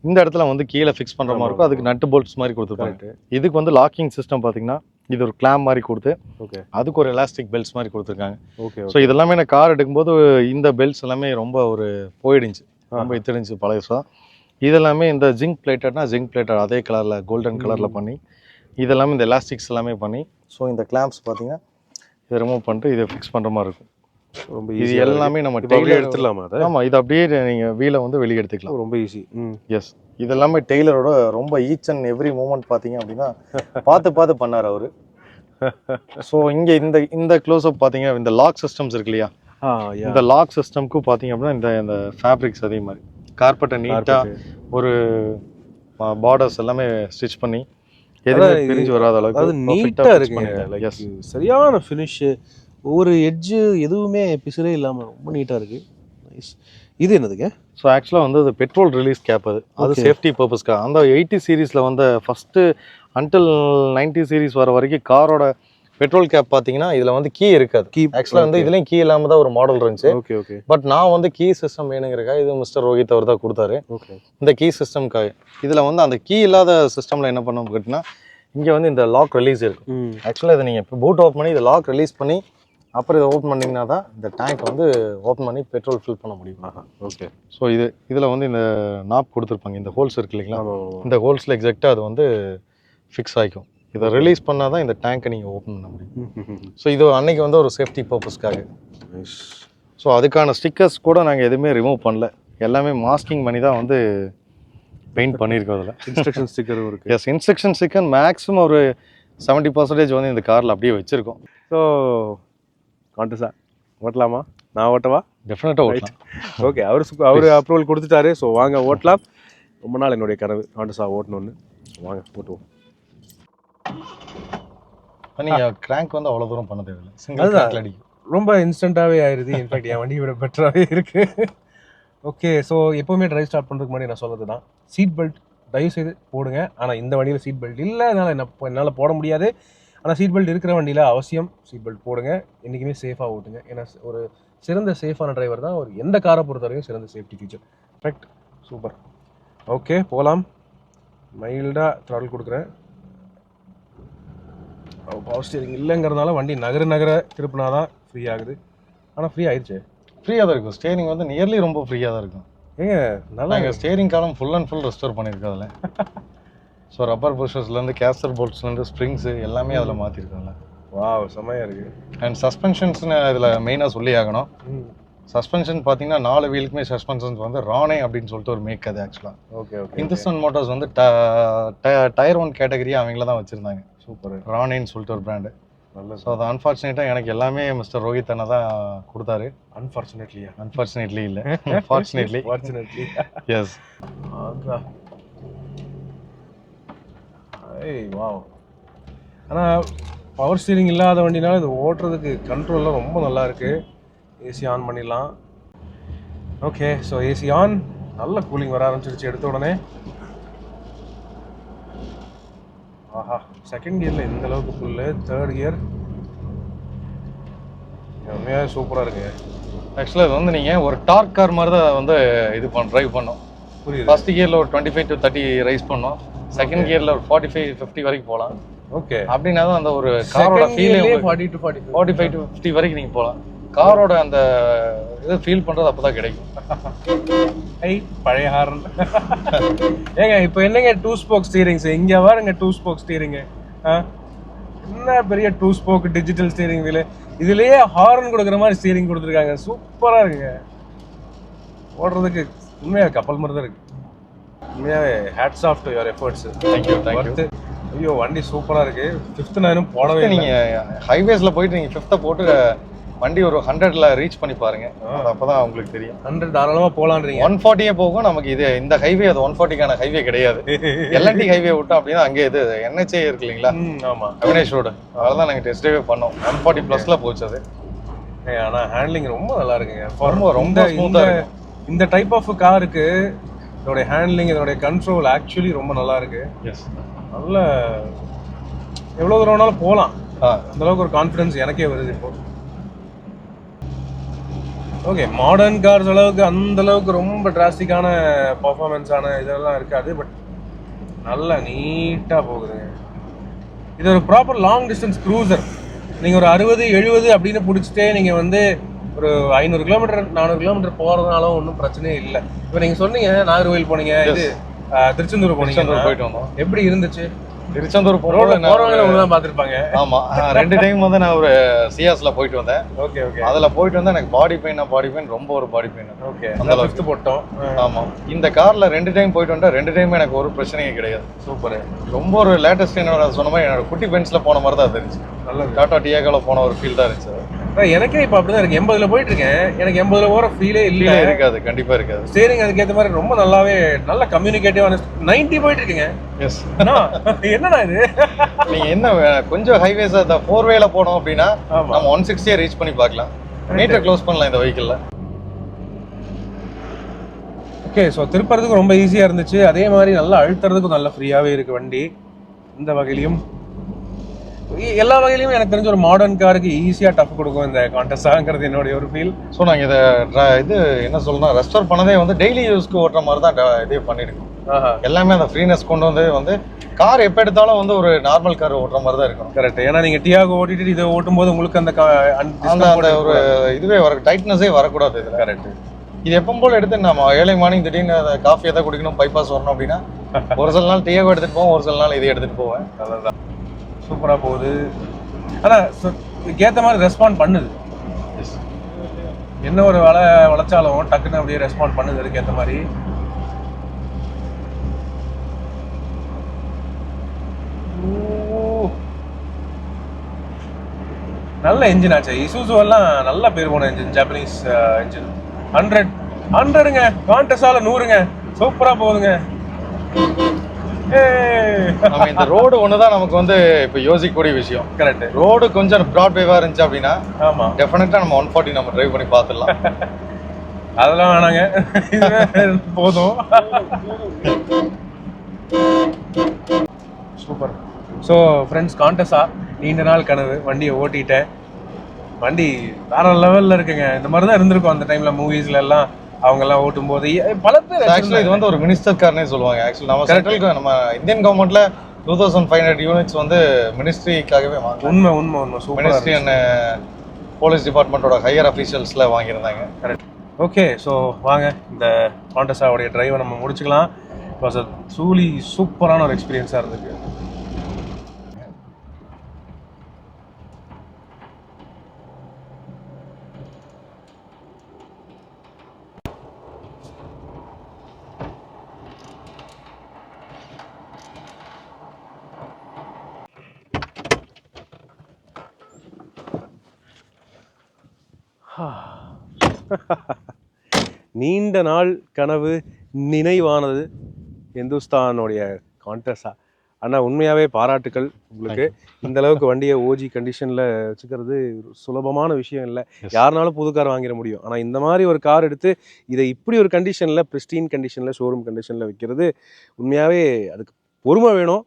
இந்த இடத்துல வந்து கீழே ஃபிக்ஸ் பண்ணுற மாதிரி இருக்கும். அதுக்கு நட்டு போல்ட்ஸ் மாதிரி கொடுத்துருக்காங்க. இதுக்கு வந்து லாக்கிங் சிஸ்டம் பார்த்தீங்கன்னா இது ஒரு கிளாம் மாதிரி கொடுத்து, ஓகே, அதுக்கு ஒரு எலாஸ்டிக் பெல்ட்ஸ் மாதிரி கொடுத்துருக்காங்க. ஓகே. ஸோ இதெல்லாமே நான் கார் எடுக்கும்போது இந்த பெல்ட்ஸ் எல்லாமே ரொம்ப ஒரு போயிடுச்சு, ரொம்ப இத்திடுச்சு பழையசாக. இதெல்லாமே இந்த ஜிங்க் பிளேட்டட்னா ஜிங்க் பிளேட்டட் அதே கலரில் கோல்டன் கலரில் பண்ணி இதெல்லாமே இந்த எலாஸ்டிக்ஸ் எல்லாமே பண்ணி, ஸோ இந்த கிளாம்ப்ஸ் பார்த்தீங்கன்னா இதை ரிமூவ் பண்ணிட்டு இதை ஃபிக்ஸ் பண்ணுற மாதிரி இருக்கும். ரொம்ப இது எல்லாமே நம்ம டெய்லர் எடுத்துடலாமா? ஆமாம், இது அப்படியே நீங்கள் வீலை வந்து வெளியே எடுத்துக்கலாம். ரொம்ப ஈஸி. எஸ், இது எல்லாமே டெய்லரோட ரொம்ப ஈச் அண்ட் எவ்ரி மூமெண்ட் பார்த்தீங்க அப்படின்னா பார்த்து பண்ணார் அவர். ஸோ இங்கே இந்த க்ளோஸ்அப் பார்த்தீங்க, இந்த லாக் சிஸ்டம்ஸ் இருக்கு இல்லையா, இந்த லாக் சிஸ்டம்க்கு பார்த்தீங்க அப்படின்னா இந்த ஃபேப்ரிக்ஸ் அதே மாதிரி கார்பெட்டை நீட்டாக ஒரு பார்டர்ஸ் எல்லாமே ஸ்டிச் பண்ணி எதுவுமே பிரிஞ்சு வராத அளவுக்கு நீட்டாக இருக்குங்க. சரியான ஃபினிஷ், ஒவ்வொரு எட்ஜு எதுவுமே பிசுரே இல்லாமல் ரொம்ப நீட்டாக இருக்குது. நைஸ். இது என்னதுங்க? ஸோ ஆக்சுவலாக வந்து அது பெட்ரோல் ரிலீஸ் கேப் அது சேஃப்டி பர்பஸ்க்காக. அந்த 80 சீரீஸில் வந்து ஃபஸ்ட்டு அன்டில் 90 சீரீஸ் வர வரைக்கும் காரோட பெட்ரோல் கேப் பார்த்தீங்கன்னா இதில் வந்து கீ இருக்காது. ஆக்சுவலாக வந்து இதுலேயும் கீ இல்லாமல் தான் ஒரு மாடல் இருந்துச்சு. Okay okay. பட் நான் வந்து கீ சிஸ்டம் வேணுங்கிறக்கா இது மிஸ்டர் ரோஹித் அவர் தான் கொடுத்தாரு. ஓகே. இந்த கீ சிஸ்டம்க்காக இதில் வந்து அந்த கீ இல்லாத சிஸ்டமில் என்ன பண்ணோம் கேட்டிங்கன்னா இங்கே வந்து இந்த லாக் ரிலீஸ் இருக்கும். ஆக்சுவலாக இதை நீங்கள் இப்போ பூட் ஓப்பன் பண்ணி இதை லாக் ரிலீஸ் பண்ணி அப்புறம் இதை ஓப்பன் பண்ணிங்கன்னா தான் இந்த டேங்க் வந்து ஓப்பன் பண்ணி பெட்ரோல் ஃபில் பண்ண முடியும். ஓகே. ஸோ இதில் வந்து இந்த நாப் கொடுத்துருப்பாங்க, இந்த ஹோல்ஸ் இருக்கு இல்லைங்களா, இந்த ஹோல்ஸில் எக்ஸாக்டாக அது வந்து ஃபிக்ஸ் ஆகிக்கும். இதை ரிலீஸ் பண்ணால் தான் இந்த டேங்க்கை நீங்கள் ஓப்பன் பண்ண முடியும். ஸோ இது அன்னைக்கு வந்து ஒரு சேஃப்டி பர்பஸ்க்காக. ஸோ அதுக்கான ஸ்டிக்கர்ஸ் கூட நாங்கள் எதுவுமே ரிமூவ் பண்ணல, எல்லாமே மாஸ்கிங் பண்ணி தான் வந்து பெயிண்ட் பண்ணியிருக்கோம். அதில் இன்ஸ்ட்ரக்ஷன் ஸ்டிக்கரும் இருக்குது. எஸ், இன்ஸ்ட்ரக்ஷன் ஸ்டிக்கர் மேக்ஸிமம் ஒரு 70% வந்து இந்த காரில் அப்படியே வச்சுருக்கோம். ஸோ காண்டஸா ஓட்டலாமா? நான் ஓட்டவா? டெஃபினட்டாக ஓட்டலாம். ஓகே, அவர் அப்ரூவல் கொடுத்துட்டாரு. ஸோ வாங்க ஓட்டலாம். ரொம்ப நாள் என்னுடைய கனவு காண்டஸா ஓட்டணும்னு. வாங்க ஓட்டுவோம். நீங்கள் கிராங்க் வந்து அவ்வளோ தூரம் பண்ண தேவையில்லை, சிங்கிள் கிராங்க்ல அடிக்கும். ரொம்ப இன்ஸ்டண்ட்டாகவே ஆயிடுது. இன்ஃபேக்ட் என் வண்டி விட பெட்டராகவே இருக்குது. ஓகே, ஸோ எப்போவுமே ட்ரைவ் ஸ்டார்ட் பண்ணுறதுக்கு முன்னாடி நான் சொல்கிறது தான், சீட் பெல்ட் தயவு செய்து போடுங்க. ஆனால் இந்த வண்டியில் சீட் பெல்ட் இல்லை, என்னால் போட முடியாது. ஆனால் சீட் பெல்ட் இருக்கிற வண்டியில் அவசியம் சீட் பெல்ட் போடுங்க. என்றைக்குமே சேஃபாக ஓட்டுங்க. ஏன்னா ஒரு சிறந்த சேஃபான டிரைவர் தான் ஒரு எந்த காரை பொறுத்த வரைக்கும் சிறந்த safety feature. Correct, super. Okay, போகலாம். மைல்டாக த்ராட்டில் கொடுக்குறேன். பவர் ஸ்டியரிங் இல்லைங்கிறதுனால வண்டி நகர திருப்பினா தான் ஃப்ரீ ஆகுது. ஆனால் ஃப்ரீ ஆயிடுச்சு. ஃப்ரீயாக தான் இருக்கும். ஸ்டேரிங் வந்து நியர்லி ரொம்ப ஃப்ரீயாக தான் இருக்கும். ஏங்க நல்லா எங்கள் ஸ்டேரிங் காலம் ஃபுல் அண்ட் ஃபுல் ரெஸ்டோர் பண்ணியிருக்கோம் அதில். ஸோ ரப்பர் புஷர்ஸ்லேருந்து கேஸ்டர் போல்ட்ஸ்லேருந்து ஸ்ப்ரிங்ஸு எல்லாமே அதில் மாற்றிருக்கோம்ல. வாவ், செம்மையாக இருக்குது. அண்ட் சஸ்பென்ஷன்ஸ்னு இதில் மெயினாக சொல்லி ஆகணும். சஸ்பென்ஷன் பார்த்தீங்கன்னா 4 வீலுக்குமே சஸ்பென்ஷன்ஸ் வந்து ரானே அப்படின்னு சொல்லிட்டு ஒரு மேக் அது ஆக்சுவலாக. Okay okay. ஹிந்துஸ்தான் மோட்டார்ஸ் வந்து டயர் 1 கேட்டகரி அவங்கள தான் வச்சுருந்தாங்க. சூப்பர். ரானேன்னு சொல்லிட்டு ஒரு பிராண்டு. நல்ல. ஸோ அது அன்ஃபார்ச்சுனேட்டாக எனக்கு எல்லாமே மிஸ்டர் ரோஹித் அண்ணா தான் கொடுத்தாரு. அன்ஃபார்ச்சுனேட்லி இல்லை, ஃபார்ச்சுனேட்லி. எஸ். ஏய் வாவ். ஆனால் பவர் ஸ்டீரிங் இல்லாத வண்டினால இது ஓட்டுறதுக்கு கண்ட்ரோல்லாம் ரொம்ப நல்லா இருக்குது. ஏசி ஆன் பண்ணிடலாம். Okay, so AC on. நல்ல கூலிங் வர ஆரம்பிச்சிருச்சு எடுத்த உடனே. ஆஹா, செகண்ட் கியரில் இந்த அளவுக்கு ஃபுல்லு. தேர்ட் கியர் உண்மையாக சூப்பராக இருக்குங்க. ஆக்சுவலாக இது வந்து நீங்கள் ஒரு டார்க் கார் மாதிரி தான் வந்து இது ட்ரைவ் பண்ணோம். புரியுது. ஃபர்ஸ்ட் கியரில் ஒரு 25 to 30 ரைஸ் பண்ணோம். செகண்ட் கியரில் ஒரு 45-50 வரைக்கும் போகலாம். ஓகே, அப்படின்னா தான் அந்த ஒரு காரோட ஃபீலே 45 to 50 வரைக்கும் நீங்கள் போகலாம். காரோட அந்த இது ஃபீல் பண்ணுறது அப்போ தான் கிடைக்கும். பழைய ஹாரன். ஏங்க இப்போ என்னங்க 2 ஸ்போக் ஸ்டீரிங்ஸ் இங்கே பாருங்க. 2 ஸ்போக் ஸ்டீரிங்கு என்ன பெரிய 2 ஸ்போக் டிஜிட்டல் ஸ்டீரிங் வீலு. இதுலேயே ஹாரன் கொடுக்குற மாதிரி ஸ்டீரிங் கொடுத்துருக்காங்க. சூப்பராக இருக்குங்க. ஓடுறதுக்கு உண்மையாக கப்பல் மாதிரி தான் இருக்குது. உண்மையாகவே hats off to your efforts. Thank you. ஐயோ, வண்டி சூப்பராக இருக்குது. 5th நான் போடவே. நீங்கள் ஹைவேஸில் போயிட்டு நீங்கள் 5th போட்டு வண்டி ஒரு 100ல ரீச் பண்ணி பாருங்க. அப்பதான் உங்களுக்கு தெரியும். 100 தாராளமா போலான்றீங்க. 140 போகும் நமக்கு. இது இந்த ஹைவே அது 140க்கான ஹைவே கிடையாது. எல்என்டி ஹைவே விட்டோம் அப்படின்னா அங்கே இது என்ஹெச்ஏ இருக்கு இல்லைங்களா? ஆமா, அவினேஷ் ரோடு. அதெல்லாம் நாங்கள் டெஸ்ட் ட்ரைவ் பண்ணோம். 140+ போச்சு அது. ஆனால் ஹேண்ட்லிங் ரொம்ப நல்லா இருக்குங்க. ரொம்ப ஸ்மூத்தாக இருக்கும். இந்த டைப் ஆஃப் காருக்கு இதோடைய ஹேண்ட்லிங், இதோடைய கண்ட்ரோல் ஆக்சுவலி ரொம்ப நல்லா இருக்கு. எஸ், நல்ல எவ்வளோ தூரம் வேணாலும் போகலாம். அந்த அளவுக்கு ஒரு கான்ஃபிடன்ஸ் எனக்கே வருது இப்போ. ஓகே, மாடர்ன் கார்ஸ் அளவுக்கு அந்த அளவுக்கு ரொம்ப டிராஸ்டிக்கான பர்ஃபார்மன்ஸான இதெல்லாம் இருக்காது. பட் நல்லா நீட்டாக போகுதுங்க. இது ஒரு ப்ராப்பர் லாங் டிஸ்டன்ஸ் க்ரூசர். நீங்கள் ஒரு 60-70 அப்படின்னு பிடிச்சிட்டே நீங்கள் வந்து ஒரு 500 கிலோமீட்டர் 400 கிலோமீட்டர் போகிறதுனாலும் ஒன்றும் பிரச்சனையே இல்லை. இப்போ நீங்கள் சொன்னீங்க நாகர்கோவில் போனீங்க, இது திருச்செந்தூர் போனீங்க. போயிட்டு வந்தோம். எப்படி இருந்துச்சு? திருச்செந்தூர் பார்த்துருப்பாங்க. ஆமா, 2 டைம் வந்து நான் ஒரு சியாஸ்ல போயிட்டு வந்தேன். Okay okay. அதுல போயிட்டு வந்தா எனக்கு பாடி பெயின் ரொம்ப ஒரு பாடி பெயின். ஓகே, அந்த 5th போட்டோம். ஆமா, இந்த கார்ல 2 டைம் போயிட்டு வந்தா 2 டைம் எனக்கு ஒரு பிரச்சனையே கிடையாது. சூப்பர். ரொம்ப ஒரு லேட்டஸ்ட் என்னோட சொன்ன மாதிரி என்னோட குட்டி பென்ஸ்ல போன மாதிரி தான் இருந்துச்சு. நல்ல டாடா டியாகோல போன ஒரு ஃபீல் தான் இருந்துச்சு. எனக்கே இப்போ அப்படிதான் இருக்கு. 80ல போயிட்டு இருக்கேன். எனக்கு 80ல போற ஃபீலே இல்லை. இருக்காது, கண்டிப்பா இருக்காது. ஸ்டீரிங் அதுக்கேற்ற மாதிரி ரொம்ப நல்லாவே நல்ல கம்யூனிகேட்டிவான 90 போயிட்டு இருக்கீங்க. எஸ். என்னடா இது? நீங்க என்ன கொஞ்சம் ஹைவேஸ் அந்த 4-வேல போனோம் அப்படின்னா நம்ம 160 ரீச் பண்ணி பார்க்கலாம். மீட்டர் க்ளோஸ் பண்ணலாம் இந்த வெஹிக்கிள்ல. ஓகே, ஸோ திருப்புறதுக்கு ரொம்ப ஈஸியாக இருந்துச்சு. அதே மாதிரி நல்லா அழுத்துறதுக்கும் நல்லா ஃப்ரீயாகவே இருக்குது வண்டி. இந்த வகையிலையும் எல்லா வகையிலையும் எனக்கு தெரிஞ்ச ஒரு மாடர்ன் காருக்கு ஈஸியாக டஃப் கொடுக்கும் இந்த கான்டெஸ்டாங்கிறது என்னுடைய ஒரு ஃபீல். ஸோ நாங்கள் இதை இது என்ன சொல்லணும், ரெஸ்டோர் பண்ணதே வந்து டெய்லி யூஸ்க்கு ஓட்டுற மாதிரி தான் இதே பண்ணியிருக்கோம். எல்லாமே அந்த ஃப்ரீனஸ் கொண்டு வந்து கார் எப்போ எடுத்தாலும் வந்து ஒரு நார்மல் கார் ஓட்டுற மாதிரி தான் இருக்கும். கரெக்ட். ஏன்னா நீங்கள் டியாகோ ஓட்டிட்டு இதை ஓட்டும் போது உங்களுக்கு அந்த ஒரு இதுவே டைட்னஸே வரக்கூடாது இதில். கரெக்ட். இது எப்போ போல எடுத்து நம்ம ஏர்லி மார்னிங் திடீர்னு காஃபி எதாவது குடிக்கணும், பைபாஸ் வரணும் அப்படின்னா ஒரு சில நாள் டியாகோ எடுத்துகிட்டு போவோம், ஒரு சில நாள் இதை எடுத்துகிட்டு போவேன். நல்லதான், சூப்பராக போகுது. ஆனால் இதுக்கேற்ற மாதிரி ரெஸ்பாண்ட் பண்ணுது. என்ன ஒரு வளைச்சாலும் டக்குன்னு அப்படியே ரெஸ்பாண்ட் பண்ணுது அதுக்கேற்ற மாதிரி. நல்ல என்ஜின் ஆச்சு. இசூசு எல்லாம் நல்ல பேர் போன என்ஜின், ஜாப்பனீஸ் என்ஜின். 100ங்க, கான்டெஸ்டால 100ங்க. சூப்பரா போகுதுங்க. நம்ம இந்த ரோடு ஒண்ணுதான் நமக்கு வந்து இப்ப யோசிக்கக்கூடிய விஷயம். கரெக்ட். ரோடு கொஞ்சம் ப்ராட்வேவா இருந்துச்சு அப்படின்னா ஆமா டெஃபினட்டா நம்ம 140 நம்ம டிரைவ் பண்ணி பார்த்துடலாம். அதெல்லாம் வேணாங்க, போதும். சூப்பர். ஸோ ஃப்ரெண்ட்ஸ், கான்டெஸ்டா நீண்ட நாள் கனவு, வண்டியை ஓட்டிட்டேன். வண்டி வேற லெவல்ல இருக்குங்க. இந்த மாதிரி தான் இருந்திருக்கும் அந்த டைம்ல மூவிஸ்ல எல்லாம் அவங்க எல்லாம் ஓட்டும் போது. பல பேர் ஆக்சுவலி இது வந்து ஒரு மினிஸ்டர் கார்னே சொல்லுவாங்க. ஆக்சுவலி நம்ம சென்ட்ரலுக்கு நம்ம இந்தியன் கவர்மெண்ட்ல 2500 யூனிட்ஸ் வந்து மினிஸ்ட்ரிக்காகவே வாங்க. உண்மை உண்மை உண்மை. சூப்பர். மினிஸ்ட்ரி அண்ட் போலீஸ் டிபார்ட்மெண்ட்டோட ஹையர் அஃபீஷியல்ஸ்ல வாங்கியிருந்தாங்க. கரெக்ட். ஓகே, ஸோ வாங்க இந்த கான்டெஸ்டாவுடைய டிரைவை நம்ம முடிச்சுக்கலாம். இட் வாஸ் அ ட்ரூலி சூப்பரான ஒரு எக்ஸ்பீரியன்ஸாக இருந்துருக்கு. நீண்ட நாள் கனவு நினைவானது இந்துஸ்தானுடைய கான்டெஸ்டா. ஆனால் உண்மையாகவே பாராட்டுக்கள் உங்களுக்கு. இந்த அளவுக்கு வண்டியை ஓஜி கண்டிஷனில் வச்சுக்கிறது சுலபமான விஷயம் இல்லை. யாருனாலும் புது கார் வாங்கிட முடியும். ஆனால் இந்த மாதிரி ஒரு கார் எடுத்து இதை இப்படி ஒரு கண்டிஷனில், பிரிஸ்டீன் கண்டிஷனில், ஷோரூம் கண்டிஷனில் வைக்கிறது உண்மையாகவே அதுக்கு பொறுமை வேணும்,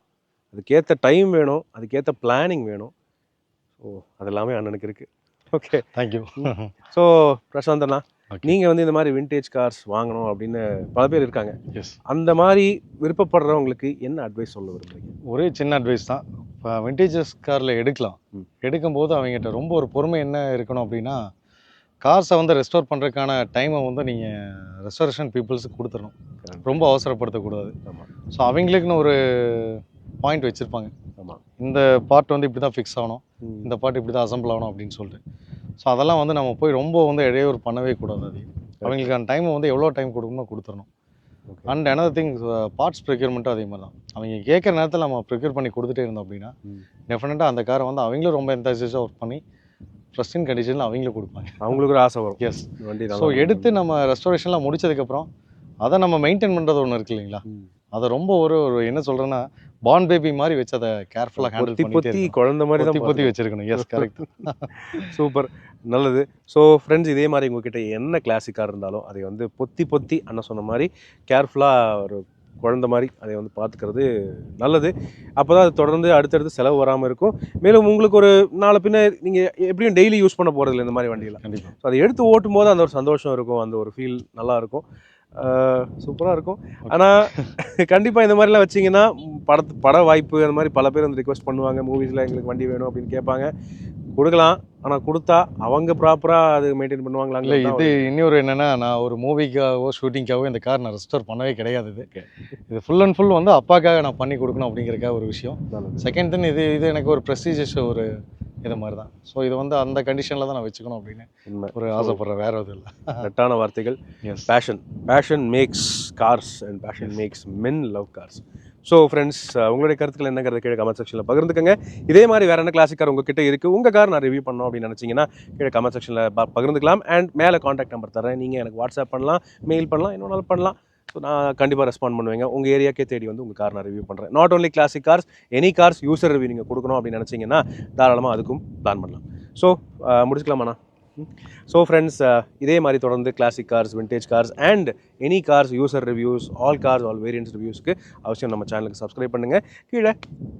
அதுக்கேற்ற டைம் வேணும், அதுக்கேற்ற பிளானிங் வேணும். ஸோ அதெல்லாமே அண்ணனுக்கு இருக்குது. Okay, thank you. ஸோ பிரசாந்த் அண்ணா, நீங்கள் வந்து இந்த மாதிரி விண்டேஜ் கார்ஸ் வாங்கணும் அப்படின்னு பல பேர் இருக்காங்க. அந்த மாதிரி விருப்பப்படுறவங்களுக்கு என்ன அட்வைஸ் சொல்ல விரும்புறீங்க? ஒரே சின்ன அட்வைஸ் தான். இப்போ விண்டேஜஸ் காரில் எடுக்கலாம். எடுக்கும்போது அவங்ககிட்ட ரொம்ப ஒரு பொறுமை என்ன இருக்கணும் அப்படின்னா, கார்ஸை வந்து ரெஸ்டோர் பண்ணுறதுக்கான டைமை வந்து நீங்கள் ரெஸ்டோரேஷன் பீப்புள்ஸுக்கு கொடுத்துடணும். ரொம்ப அவசரப்படுத்தக்கூடாது. ஸோ அவங்களுக்குன்னு ஒரு பாயிண்ட் வச்சுருப்பாங்க. ஆமாம், இந்த பார்ட் வந்து இப்படி தான் ஃபிக்ஸ் ஆகணும், இந்த பார்ட் இப்படி தான் அசம்பிள் ஆகணும் அப்படின்னு சொல்லிட்டு. ஸோ அதெல்லாம் வந்து நம்ம போய் ரொம்ப வந்து இடையூறு பண்ணவே கூடாது. அது அவங்களுக்கான டைமை வந்து எவ்வளோ டைம் கொடுக்கணுமோ கொடுத்துடணும். அண்ட் அனதர் திங், பார்ட்ஸ் ப்ரொக்யூர்மெண்ட்டும் அதே மாதிரி தான். அவங்க கேட்குற நேரத்தில் நம்ம ப்ரொக்யூர் பண்ணி கொடுத்துட்டே இருந்தோம் அப்படின்னா டெஃபினட்டாக அந்த காரை வந்து அவங்களும் ரொம்ப என்தாசியஸாக ஒர்க் பண்ணி ப்ரெஸ்டின் கண்டிஷனில் அவங்களும் கொடுப்பாங்க. அவங்களுக்கு ஒரு ஆசை வரும். எஸ். ஸோ எடுத்து நம்ம ரெஸ்டோரேஷன்லாம் முடிச்சதுக்கப்புறம் அதை நம்ம மெயின்டைன் பண்ணுறது ஒன்று இருக்கு இல்லைங்களா, அதை ரொம்ப ஒரு என்ன சொல்கிறேன்னா பான் பேபி மாதிரி வச்சு அதை கேர்ஃபுல்லாக ஹேண்டில் பண்ணி குழந்தை மாதிரி தான் பொத்தி வச்சிருக்கணும். Yes, correct. சூப்பர், நல்லது. ஸோ ஃப்ரெண்ட்ஸ், இதே மாதிரி உங்ககிட்ட என்ன கிளாசிக்காக இருந்தாலும் அதை வந்து பொத்தி அண்ணன் சொன்ன மாதிரி கேர்ஃபுல்லாக ஒரு குழந்தை மாதிரி அதை வந்து பார்த்துக்கிறது நல்லது. அப்போ தான் அது தொடர்ந்து அடுத்தடுத்து செலவு வராமல் இருக்கும். மேலும் உங்களுக்கு ஒரு நாளை பின்ன நீங்கள் எப்படியும் டெய்லி யூஸ் பண்ண போகிறதில்ல இந்த மாதிரி வண்டியில். கண்டிப்பாக. ஸோ அதை எடுத்து ஓட்டும் போது அந்த ஒரு சந்தோஷம் இருக்கும், அந்த ஒரு ஃபீல் நல்லாயிருக்கும், சூப்பராக இருக்கும். ஆனால் கண்டிப்பாக இந்த மாதிரிலாம் வச்சிங்கன்னா பட வாய்ப்பு அந்த மாதிரி பல பேர் வந்து ரிக்வெஸ்ட் பண்ணுவாங்க, மூவிஸில் எங்களுக்கு வண்டி வேணும் அப்படின்னு கேட்பாங்க. கொடுக்கலாம், ஆனால் கொடுத்தா அவங்க ப்ராப்பராக அது மெயின்டைன் பண்ணுவாங்களா? இல்லை, இது இன்னொரு என்னென்னா, நான் ஒரு மூவிக்காகவோ ஷூட்டிங்காகவோ இந்த கார் நான் ரெஸ்டோர் பண்ணவே கிடையாது. இது ஃபுல் அண்ட் ஃபுல் வந்து அப்பாக்காக நான் பண்ணி கொடுக்கணும் அப்படிங்கிறக்காக ஒரு விஷயம். செகண்ட் தின் இது எனக்கு ஒரு ப்ரெஸ்டீஜியஸ் ஒரு இது மாதிரி தான். ஸோ இது வந்து அந்த கண்டிஷனில் தான் நான் வச்சுக்கணும் அப்படின்னு ஒரு ஆசைப்படுறேன், வேற எதுவும் இல்லை. கரெக்டான வார்த்தைகள். Passion makes cars and passion makes men love cars. So friends, உங்களுடைய கருத்துக்கள் என்னங்கிறத கீழே கமெண்ட் செக்ஷனில் பகிர்ந்துக்கங்க. இதே மாதிரி வேறு என்ன கிளாசிக் கார் உங்ககிட்ட இருக்குது, உங்கள் கார் நான் ரிவ்யூ பண்ணோம் அப்படின்னு நினச்சிங்கன்னா கீழே கமெண்ட் செக்ஷனில் பகிர்ந்துக்கலாம். அண்ட் மேலே காண்டாக்ட் நம்பர் தரேன், நீங்கள் எனக்கு வாட்ஸ்அப் பண்ணலாம், மெயில் பண்ணலாம், இன்னொரு பண்ணலாம். ஸோ நான் கண்டிப்பாக ரெஸ்பாண்ட் பண்ணுவேங்க. உங்கள் ஏரியாக்கே தேடி வந்து உங்கள் கார் நான் ரிவ்யூ பண்ணுறேன். Not only classic cars, any cars user review நீங்கள் கொடுக்கணும் அப்படின்னு நினச்சிங்கன்னா தாராளமாக அதுக்கும் பிளான் பண்ணலாம். ஸோ முடிச்சுக்கலாமாண்ணா? ஸோ ஃப்ரெண்ட்ஸ், இதே மாதிரி தொடர்ந்து classic cars, vintage cars and any cars user reviews, all cars, all variants ரிவ்யூஸ்க்கு அவசியம் நம்ம சேனலுக்கு சப்ஸ்கிரைப் பண்ணுங்கள், கீழே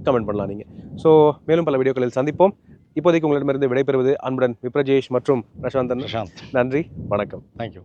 கமெண்ட் பண்ணலாம் நீங்கள். ஸோ மேலும் பல வீடியோக்களில் சந்திப்போம். இப்போதைக்கு உங்களிடமிருந்து விடைபெறுவது அன்புடன் விப்ரஜேஷ் மற்றும் பிரசாந்தன். பிரசாந்த், நன்றி, வணக்கம். தேங்க்யூ.